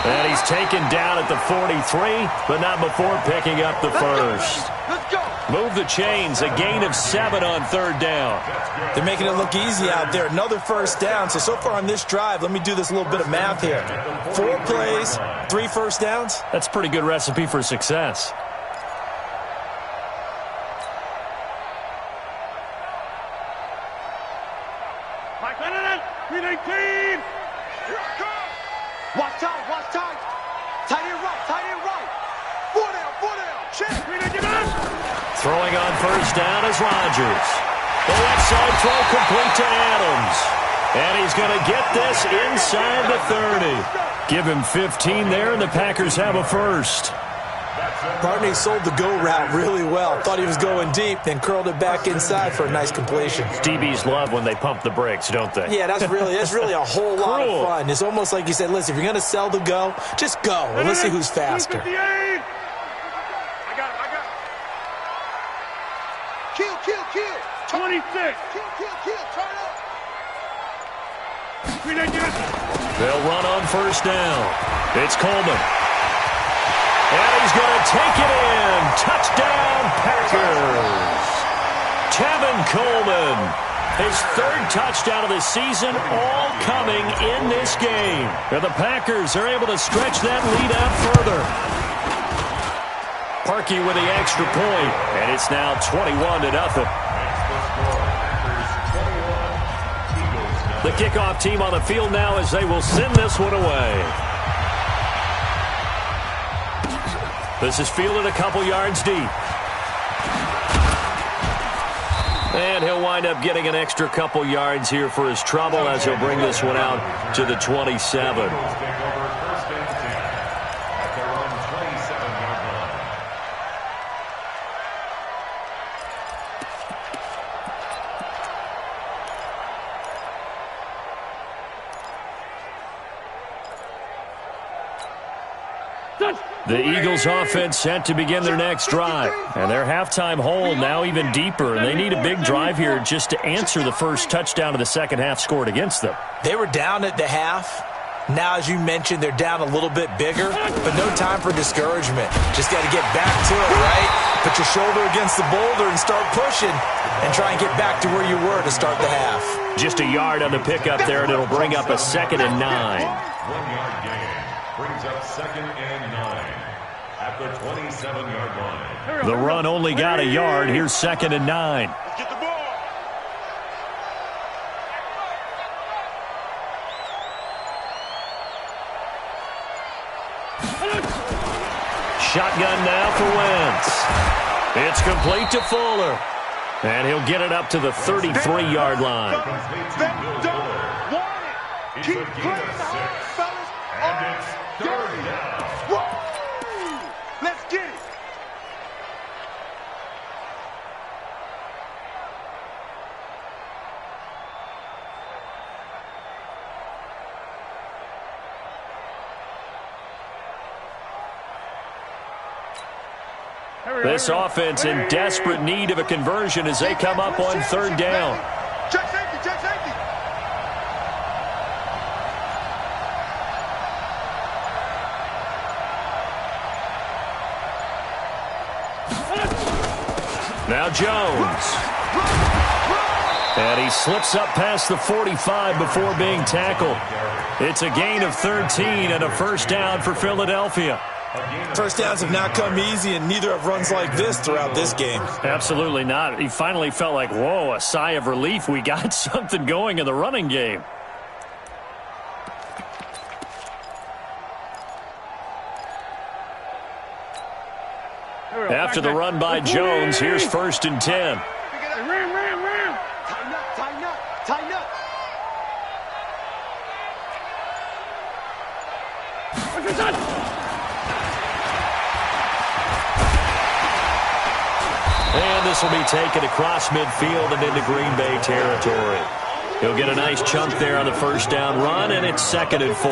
And he's taken down at the 43, but not before picking up the first. Let's go. Move the chains, a gain of 7 on third down. They're making it look easy out there. Another first down. So far on this drive, let me do this little bit of math here. 4 plays, 3 first downs. That's a pretty good recipe for success. Watch tight. Tight end right. 4 down. Check. Throwing on first down is Rodgers. The left side throw complete to Adams. And he's going to get this inside the 30. Give him 15 there, and the Packers have a first. Barney sold the go route really well. Thought he was going deep, then curled it back inside for a nice completion. DBs love when they pump the brakes, don't they? Yeah, that's really a whole lot of fun. It's almost like you said, listen, if you're going to sell the go, just go, and let's see who's faster. I got it. Kill. 26. Kill. Turn up. They'll run on first down. It's Coleman. And he's going to take it in. Touchdown, Packers. Tevin Coleman. His 3rd touchdown of the season, all coming in this game. And the Packers are able to stretch that lead out further. Parkey with the extra point, and it's now 21-0. The kickoff team on the field now as they will send this one away. This is fielded a couple yards deep. And he'll wind up getting an extra couple yards here for his trouble as he'll bring this one out to the 27. The Eagles offense set to begin their next drive. And their halftime hole now even deeper. And they need a big drive here just to answer the first touchdown of the second half scored against them. They were down at the half. Now, as you mentioned, they're down a little bit bigger, but no time for discouragement. Just got to get back to it, right? Put your shoulder against the boulder and start pushing and try and get back to where you were to start the half. Just a yard on the pickup there, and it'll bring up a 2nd and 9. 1-yard gain brings up 2nd and 9 at the 27-yard line. The run only got a yard. Here's 2nd and 9. Get the ball. Shotgun now for Wentz. It's complete to Fuller. And he'll get it up to the 33-yard line. Keep playing hard, fellas. And it's third down. Woo! Let's get it. This offense in desperate need of a conversion as they come up on third down. Check safety, check safety. Now Jones. And he slips up past the 45 before being tackled. It's a gain of 13 and a first down for Philadelphia. First downs have not come easy, and neither have runs like this throughout this game. Absolutely not. He finally felt like, whoa, a sigh of relief. We got something going in the running game. After the run by Jones, here's 1st and 10. Ram. Tighten up, tighten up, tighten up. And this will be taken across midfield and into Green Bay territory. He'll get a nice chunk there on the first down run, and it's 2nd and 4.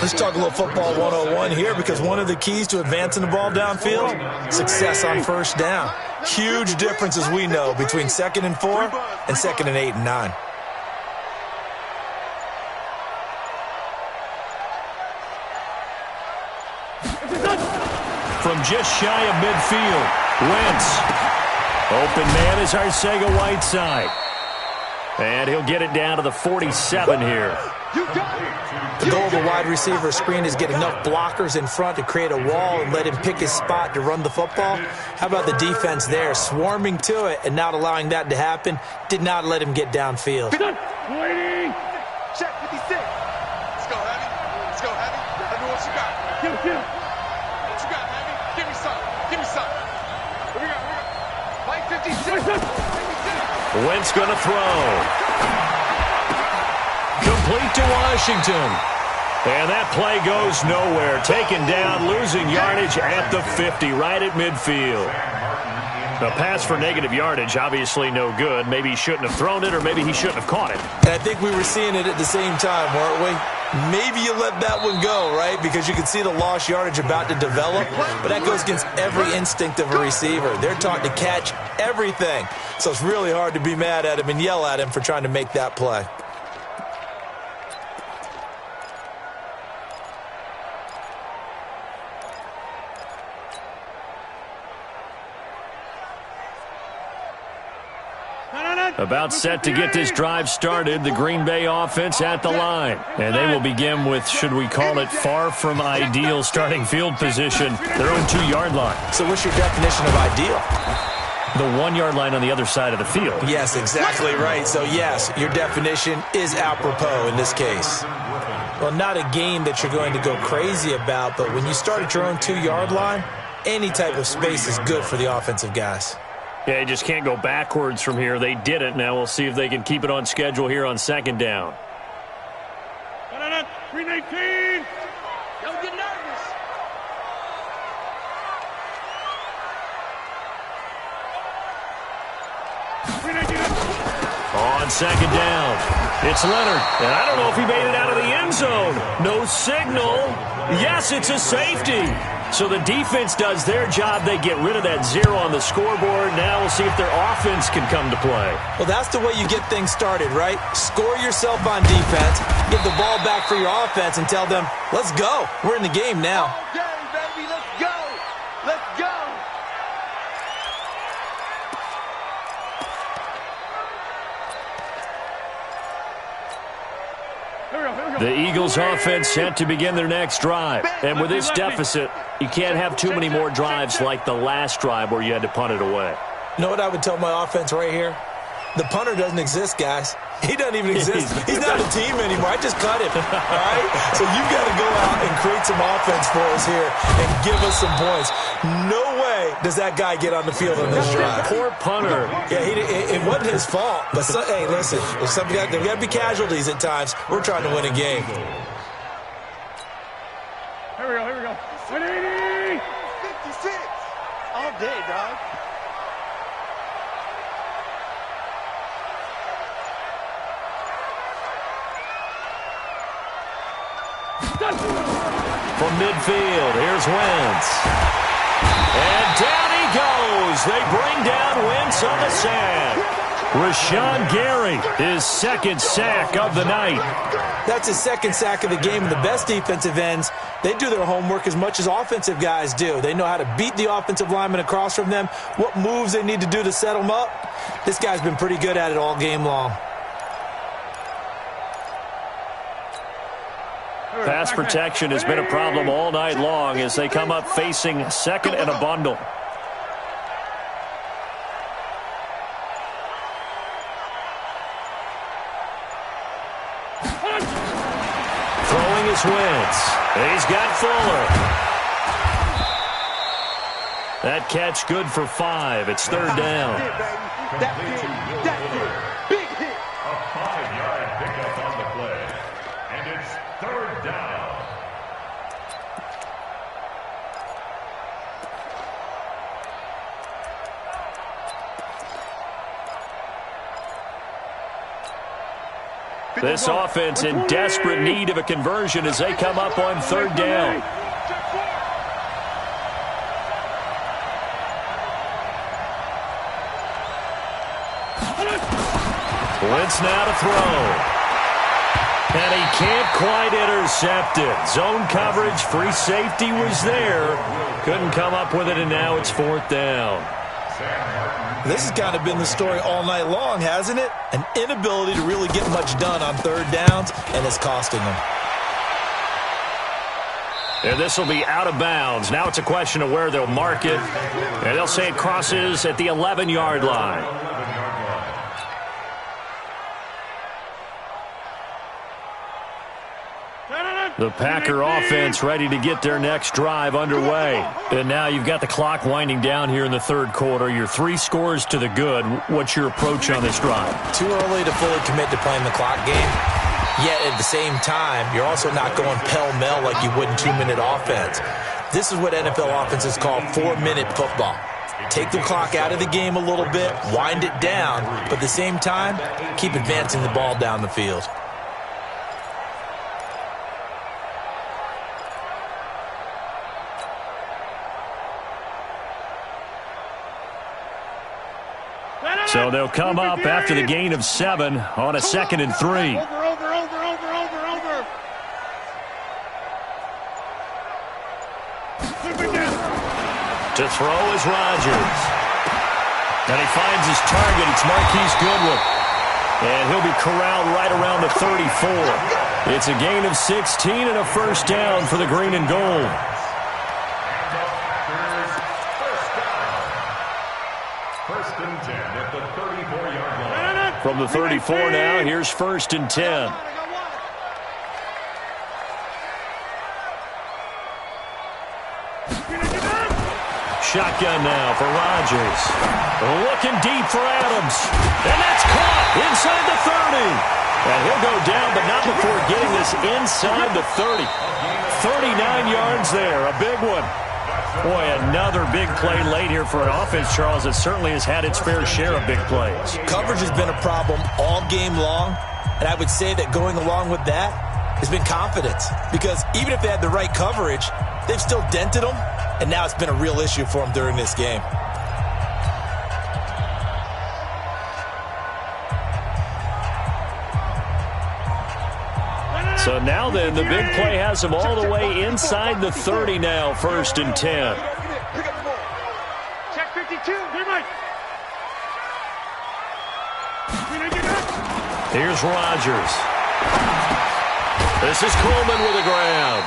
Let's talk a little football 101 here, because one of the keys to advancing the ball downfield, success on first down. Huge difference, as we know, between 2nd and 4 and 2nd and 8 and 9. From just shy of midfield, Wentz. Open man is Arcega-Whiteside. And he'll get it down to the 47 here. The goal of a wide receiver screen is get enough blockers in front to create a wall and let him pick his spot to run the football. How about the defense there, swarming to it and not allowing that to happen? Did not let him get downfield. Waiting. Check 56. Let's go, Heavy. Let's go, Heavy. Let me what you got. What you got, Heavy? Give me some. Give me some. Here we go. White 56. Wentz going to throw. Complete to Washington. And that play goes nowhere. Taken down, losing yardage at the 50, right at midfield. A pass for negative yardage, obviously no good. Maybe he shouldn't have thrown it, or maybe he shouldn't have caught it. And I think we were seeing it at the same time, weren't we? Maybe you let that one go, right? Because you can see the lost yardage about to develop. But that goes against every instinct of a receiver. They're taught to catch everything. So it's really hard to be mad at him and yell at him for trying to make that play. About set to get this drive started, the Green Bay offense at the line. And they will begin with, should we call it, far from ideal starting field position, their own 2-yard line. So what's your definition of ideal? The 1-yard line on the other side of the field. Yes, exactly right. So yes, your definition is apropos in this case. Well, not a game that you're going to go crazy about, but when you start at your own 2-yard line, any type of space is good for the offensive guys. Yeah, you just can't go backwards from here. They didn't. Now we'll see if they can keep it on schedule here on 2nd down. 319. Don't get nervous. On 2nd down, it's Leonard. And I don't know if he made it out of the end zone. No signal. Yes, it's a safety. So the defense does their job. They get rid of that 0 on the scoreboard. Now we'll see if their offense can come to play. Well, that's the way you get things started, right? Score yourself on defense, give the ball back for your offense, and tell them, let's go. We're in the game now. Okay, baby, let's go. Let's go. The Eagles offense set to begin their next drive. And with this deficit, you can't have too many more drives like the last drive where you had to punt it away. You know what I would tell my offense right here? The punter doesn't exist, guys. He doesn't even exist. He's not a team anymore. I just cut him, all right? So you've got to go out and create some offense for us here and give us some points. No way does that guy get on the field on this drive. Poor punter. Yeah, it wasn't his fault. But, hey, listen, there got to be casualties at times. We're trying to win a game. Here we go. 180! 56! All day, dog. From midfield, here's Wentz. And down he goes. They bring down Wentz on the sack. Rashawn Gary, his second sack of the night. That's his second sack of the game, and the best defensive ends, they do their homework as much as offensive guys do. They know how to beat the offensive lineman across from them, what moves they need to do to set them up. This guy's been pretty good at it all game long. Pass protection has been a problem all night long as they come up facing second and a bundle. Throwing his Wentz. He's got Fuller. That catch good for 5. It's third down. That's it. Big hit. A 5-yard pickup on the play. And it's third down. This offense in desperate need of a conversion as they come up on third down. Wentz now to throw. And he can't quite intercept it. Zone coverage, free safety was there. Couldn't come up with it, and now it's fourth down. This has kind of been the story all night long, hasn't it? An inability to really get much done on third downs, and it's costing them. And this will be out of bounds. Now it's a question of where they'll mark it. And they'll say it crosses at the 11-yard line. The Packer offense ready to get their next drive underway. And now you've got the clock winding down here in the third quarter. You're 3 scores to the good. What's your approach on this drive? Too early to fully commit to playing the clock game. Yet at the same time, you're also not going pell-mell like you would in 2-minute offense. This is what NFL offenses call 4-minute football. Take the clock out of the game a little bit, wind it down, but at the same time, keep advancing the ball down the field. So they'll come up after the gain of 7 on a 2nd and 3. Over. To throw is Rodgers. And he finds his target. It's Marquise Goodwin. And he'll be corralled right around the 34. It's a gain of 16 and a first down for the green and gold. First and 10 at the 34-yard line. From the 34 now, here's first and 10. Shotgun now for Rodgers. Looking deep for Adams. And that's caught inside the 30. And he'll go down, but not before getting this inside the 30. 39 yards there, a big one. Boy, another big play late here for an offense, Charles, that certainly has had its fair share of big plays. Coverage has been a problem all game long, and I would say that going along with that has been confidence. Because even if they had the right coverage, they've still dented them, and now it's been a real issue for them during this game. So now then, the big play has them all the way inside the 30 now, first and 10. Pick up the ball. Check 52. Here's Rodgers. This is Coleman with the grab.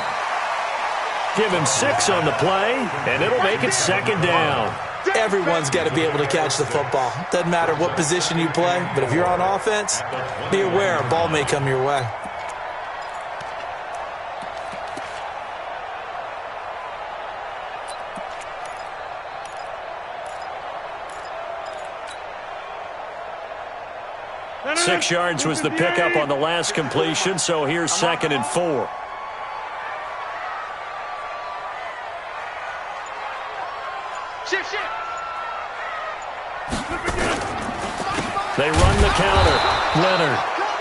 Give him 6 on the play, and it'll make it second down. Everyone's got to be able to catch the football. Doesn't matter what position you play, but if you're on offense, be aware a ball may come your way. Six yards was the pickup on the last completion, so here's 2nd and 4. They run the counter. Leonard.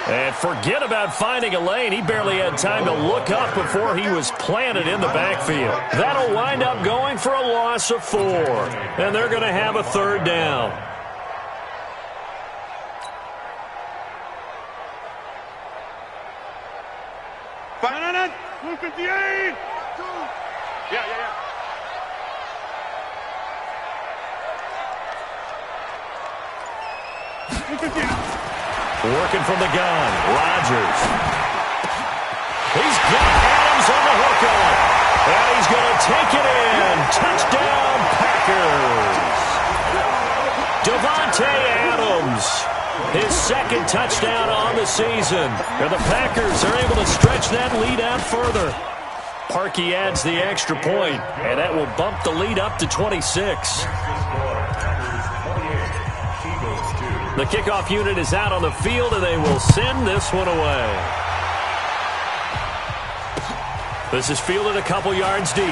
And forget about finding a lane. He barely had time to look up before he was planted in the backfield. That'll wind up going for a loss of 4. And they're going to have a 3rd down. Working from the gun, Rodgers. He's got Adams on the hookup. And he's going to take it in. Touchdown, Packers. Davante Adams. His 2nd touchdown on the season. And the Packers are able to stretch that lead out further. Parkey adds the extra point, and that will bump the lead up to 26. The kickoff unit is out on the field, and they will send this one away. This is fielded a couple yards deep.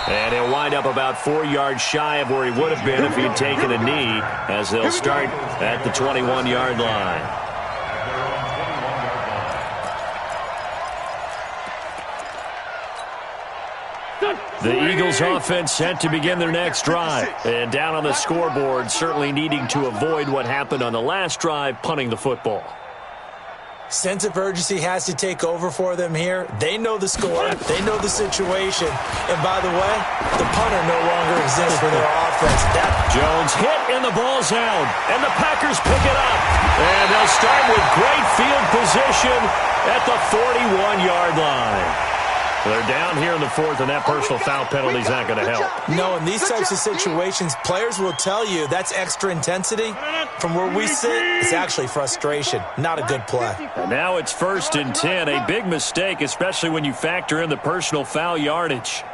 And he'll wind up about 4 yards shy of where he would have been if he had taken a knee, as they'll start at the 21-yard line. The Eagles offense set to begin their next drive. And down on the scoreboard, certainly needing to avoid what happened on the last drive, punting the football. Sense of urgency has to take over for them here. They know the score. They know the situation. And by the way, the punter no longer exists for their offense. Jones hit and the ball's out. And the Packers pick it up. And they'll start with great field position at the 41-yard line. They're down here in the 4th, and that personal foul penalty is not going to help. No, in these types of situations, players will tell you that's extra intensity. From where we sit, it's actually frustration. Not a good play. And now it's 1st and 10. A big mistake, especially when you factor in the personal foul yardage.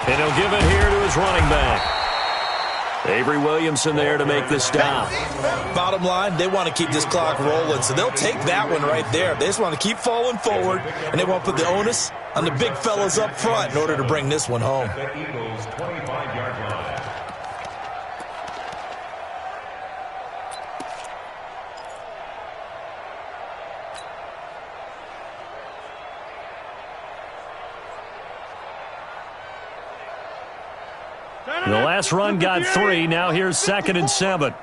And he'll give it here to his running back. Avery Williamson there to make the stop. Bottom line, they want to keep this clock rolling, so they'll take that one right there. They just want to keep falling forward, and they want to put the onus on the big fellas up front in order to bring this one home. The Eagles' 25-yard line. The last run got 3. Now here's 2nd and 7.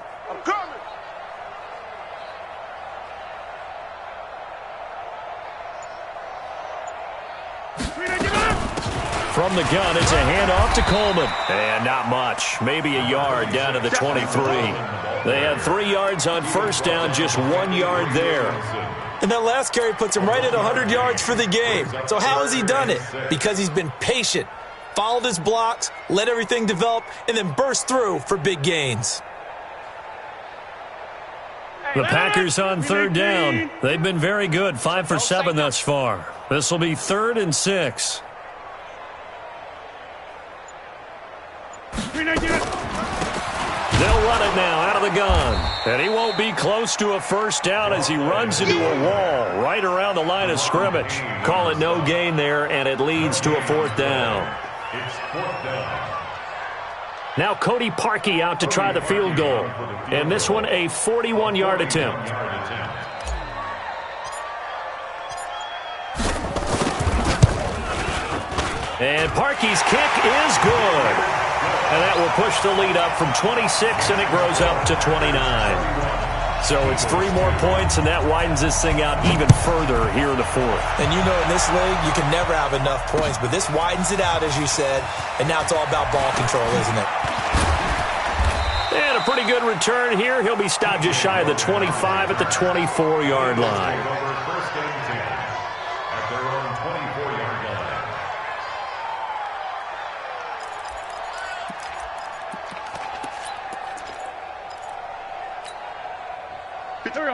From the gun, it's a handoff to Coleman. And not much. Maybe a yard down to the 23. They had 3 yards on 1st down, just 1 yard there. And that last carry puts him right at 100 yards for the game. So how has he done it? Because he's been patient. Followed his blocks, let everything develop, and then burst through for big gains. The Packers on 3rd down. They've been very good, 5 for 7 thus far. This will be 3rd and 6. They'll run it now out of the gun. And he won't be close to a 1st down as he runs into a wall right around the line of scrimmage. Call it no gain there, and it leads to a 4th down. It's 4th down. Now Cody Parkey out to try the field goal. And this one a 41-yard attempt. And Parkey's kick is good. And that will push the lead up from 26, and it grows up to 29. So it's 3 more points, and that widens this thing out even further here in the 4th. And you know in this league, you can never have enough points, but this widens it out, as you said, and now it's all about ball control, isn't it? a pretty good return here. He'll be stopped just shy of the 25 at the 24-yard line. First and 10 at their own 24-yard line.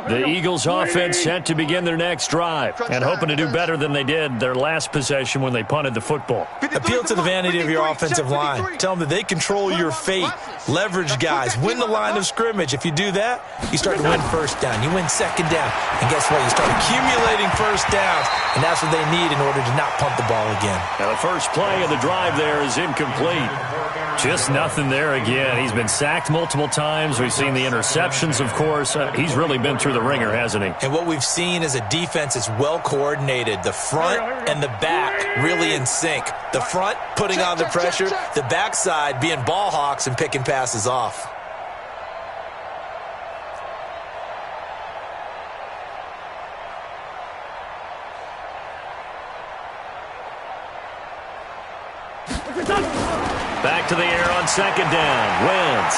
The Eagles offense set to begin their next drive and hoping to do better than they did their last possession when they punted the football. Appeal to the vanity of your offensive line. Tell them that they control your fate. Leverage guys. Win the line of scrimmage. If you do that, you start to win first down. You win second down. And guess what? You start accumulating first downs. And that's what they need in order to not punt the ball again. Now the first play of the drive there is incomplete. Just nothing there again. He's been sacked multiple times. We've seen the interceptions, of course. He's really been through the ringer, hasn't he? And what we've seen is a defense that's well coordinated. The front and the back really in sync. The front putting on the pressure. The backside being ball hawks and picking passes off. Back to the air on second down. Wentz.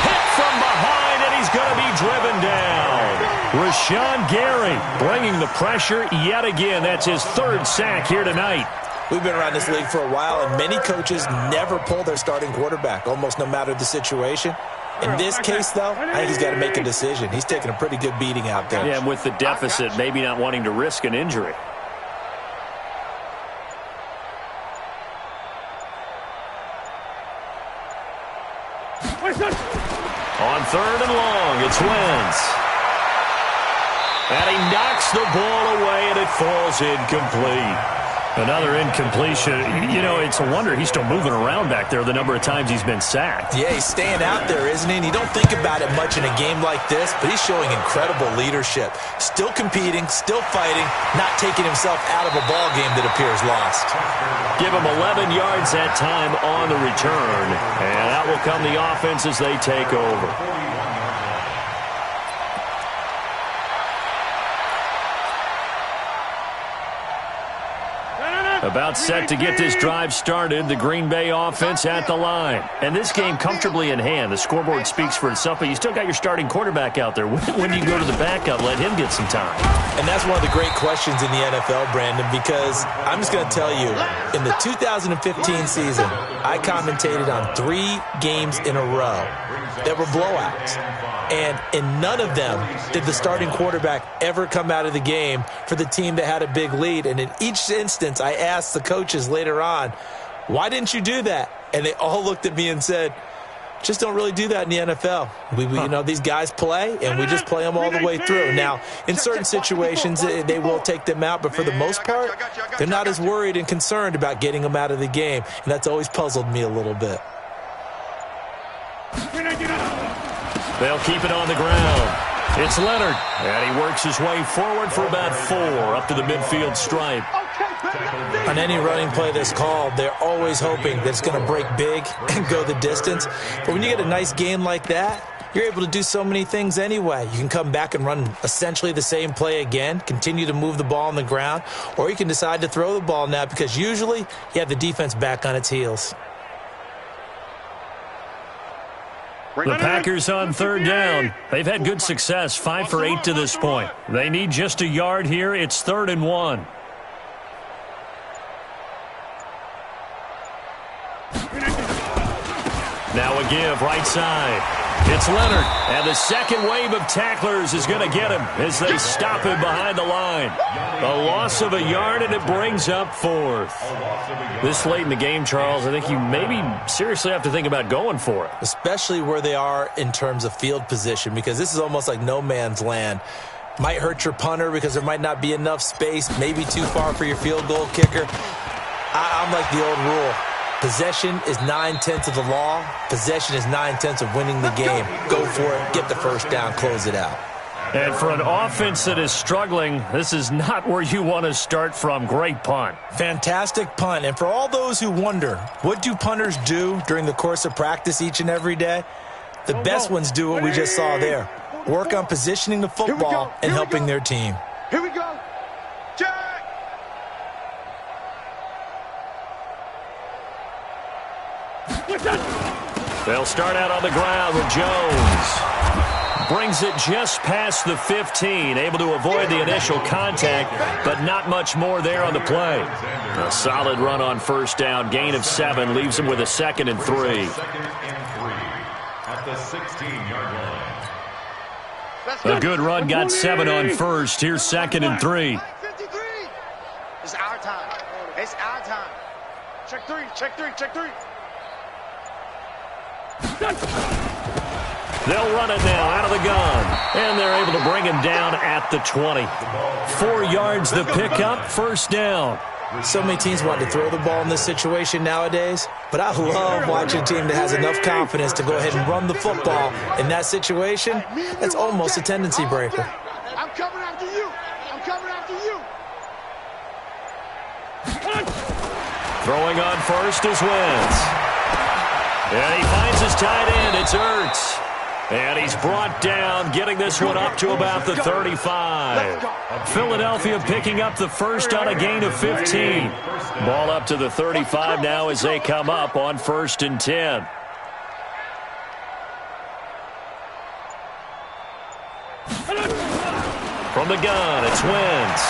Hit from behind, and he's going to be driven down. Rashawn Gary bringing the pressure yet again. That's his third sack here tonight. We've been around this league for a while, and many coaches never pull their starting quarterback, almost no matter the situation. In this case, though, I think he's got to make a decision. He's taking a pretty good beating out there. Yeah, and with the deficit, maybe not wanting to risk an injury. On third and long, it's Wentz. And he knocks the ball away, and it falls incomplete. Another incompletion. You know, it's a wonder he's still moving around back there the number of times he's been sacked. Yeah, he's staying out there, isn't he? And you don't think about it much in a game like this, but he's showing incredible leadership. Still competing, still fighting, not taking himself out of a ball game that appears lost. Give him 11 yards that time on the return. And out will come the offense as they take over. About set to get this drive started, the Green Bay offense at the line. And this game comfortably in hand. The scoreboard speaks for itself, but you still got your starting quarterback out there. When do you go to the backup, let him get some time? And that's one of the great questions in the NFL, Brandon, because I'm just going to tell you, in the 2015 season, I commentated on 3 games in a row that were blowouts. And in none of them did the starting quarterback ever come out of the game for the team that had a big lead. And in each instance, I asked the coaches later on, why didn't you do that? And they all looked at me and said, just don't really do that in the NFL. You know, these guys play, and we just play them all the way through. Now, in certain situations, they will take them out, but for the most part, they're not as worried and concerned about getting them out of the game. And that's always puzzled me a little bit. They'll keep it on the ground. It's Leonard, and he works his way forward for about 4 up to the midfield stripe. On any running play that's called, they're always hoping that it's going to break big and go the distance. But when you get a nice game like that, you're able to do so many things anyway. You can come back and run essentially the same play again, continue to move the ball on the ground, or you can decide to throw the ball now because usually you have the defense back on its heels. The Packers on third down. They've had good success, 5 for 8 to this point. They need just a yard here. It's 3rd and 1. Now a give, right side. It's Leonard, and the second wave of tacklers is going to get him as they stop him behind the line. A loss of a yard, and it brings up 4th. This late in the game, Charles, I think you maybe seriously have to think about going for it. Especially where they are in terms of field position, because this is almost like no man's land. Might hurt your punter because there might not be enough space, maybe too far for your field goal kicker. I'm like the old rule. Possession is 9/10 of the law. Possession is 9/10 of winning the game. Go for it. Get the first down. Close it out. And for an offense that is struggling, this is not where you want to start from. Great punt. Fantastic punt. And for all those who wonder, what do punters do during the course of practice each and every day? The best ones do what we just saw there. Work on positioning the football and helping their team. Here we go. Jack! They'll start out on the ground with Jones. Brings it just past the 15, able to avoid the initial contact, but not much more there on the play. A solid run on first down, gain of 7, leaves him with a 2nd and 3. 2nd and 3 at the 16-yard line. A good run, got 7 on first. Here's 2nd and 3. 53. It's our time. It's our time. Check 3, check 3, check 3. They'll run it now out of the gun, and they're able to bring him down at the 20. 4 yards the pickup, first down. So many teams want to throw the ball in this situation nowadays, but I love watching a team that has enough confidence to go ahead and run the football in that situation. That's almost a tendency breaker. I'm coming after you. I'm coming after you. Throwing on first is Wentz. And he finds his tight end. It's Ertz. And he's brought down, getting this one up to about the 35. Philadelphia picking up the first on a gain of 15. Ball up to the 35 now as they come up on 1st and 10. From the gun, it's Wentz.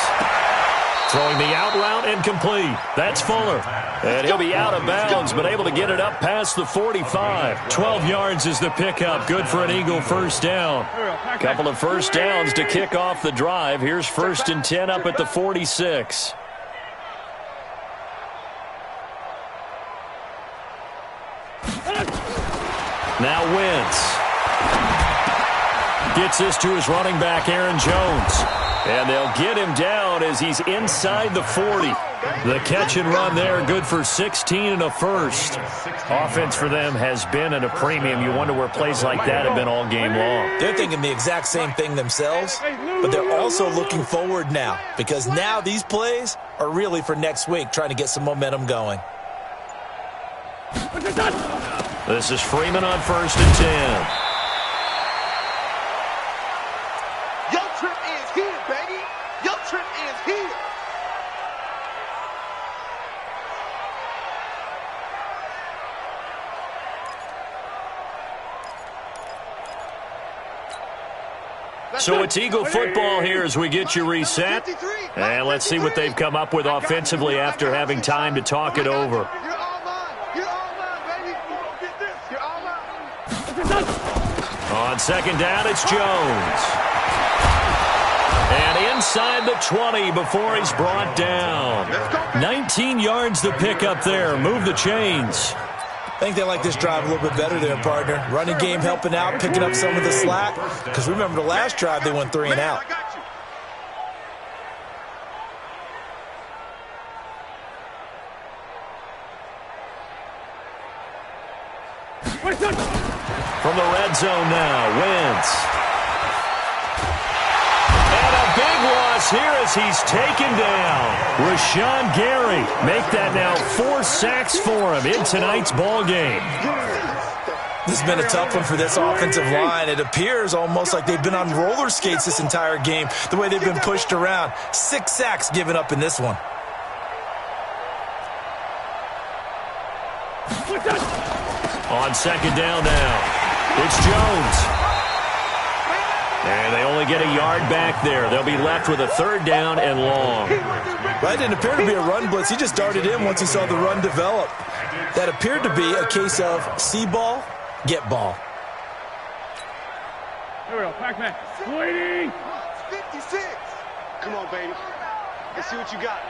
Throwing the out route incomplete. That's Fuller. And he'll be out of bounds, but able to get it up past the 45. 12 yards is the pickup. Good for an Eagle first down. Couple of first downs to kick off the drive. Here's 1st and 10 up at the 46. Now Wentz. Gets this to his running back, Aaron Jones. And they'll get him down as he's inside the 40. The catch and run there, good for 16 and a first. Offense for them has been at a premium. You wonder where plays like that have been all game long. They're thinking the exact same thing themselves, but they're also looking forward now, because now these plays are really for next week, trying to get some momentum going. This is Freeman on 1st and 10. Your trip is here, baby. Your trip is here. So it's Eagle football here as we get you reset. And let's see what they've come up with offensively after having time to talk it over. You're all mine. You're all mine, baby. You won't get this. You're all mine. On 2nd down, it's Jones. And inside the 20 before he's brought down. 19 yards the pickup there. Move the chains. I think they like this drive a little bit better there, partner. Running game helping out, picking up some of the slack. Because remember the last drive, they went 3 and out. From the red zone now, Wentz. And a big loss here as he's taken down. Rashawn Gary make that now 4 sacks for him in tonight's ball game. This has been a tough one for this offensive line. It appears almost like they've been on roller skates this entire game, the way they've been pushed around. 6 sacks given up in this one. On 2nd down now, it's Jones. And they only get a yard back there. They'll be left with a 3rd down and long. Well, it didn't appear to be a run blitz. He just darted in once he saw the run develop. That appeared to be a case of see ball, get ball. Here we go, Pac-Man. Waiting. 56. Come on, baby. Let's see what you got.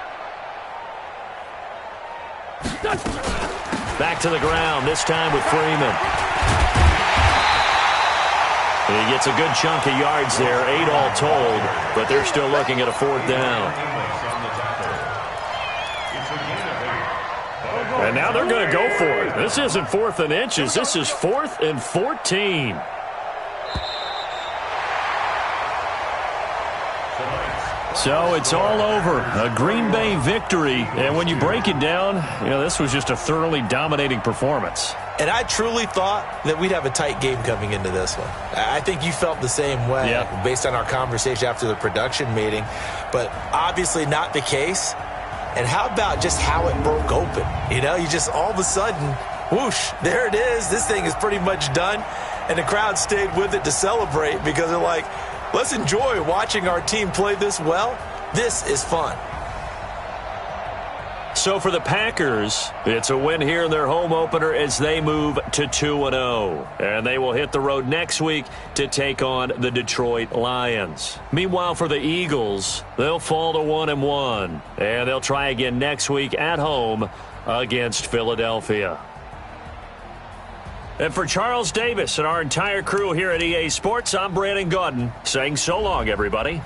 Back to the ground, this time with Freeman. He gets a good chunk of yards there, 8 all told, but they're still looking at a 4th down. And now they're going to go for it. This isn't 4th and inches. This is 4th and 14. So it's all over. A Green Bay victory. And when you break it down, you know, this was just a thoroughly dominating performance. And I truly thought that we'd have a tight game coming into this one. I think you felt the same way based on our conversation after the production meeting. But obviously not the case. And how about just how it broke open? You know, you just all of a sudden, Whoosh, there it is. This thing is pretty much done. And the crowd stayed with it to celebrate because they're like, let's enjoy watching our team play this well. This is fun. So for the Packers, it's a win here in their home opener as they move to 2-0. And they will hit the road next week to take on the Detroit Lions. Meanwhile, for the Eagles, they'll fall to 1-1. And they'll try again next week at home against Philadelphia. And for Charles Davis and our entire crew here at EA Sports, I'm Brandon Gaudin saying so long, everybody.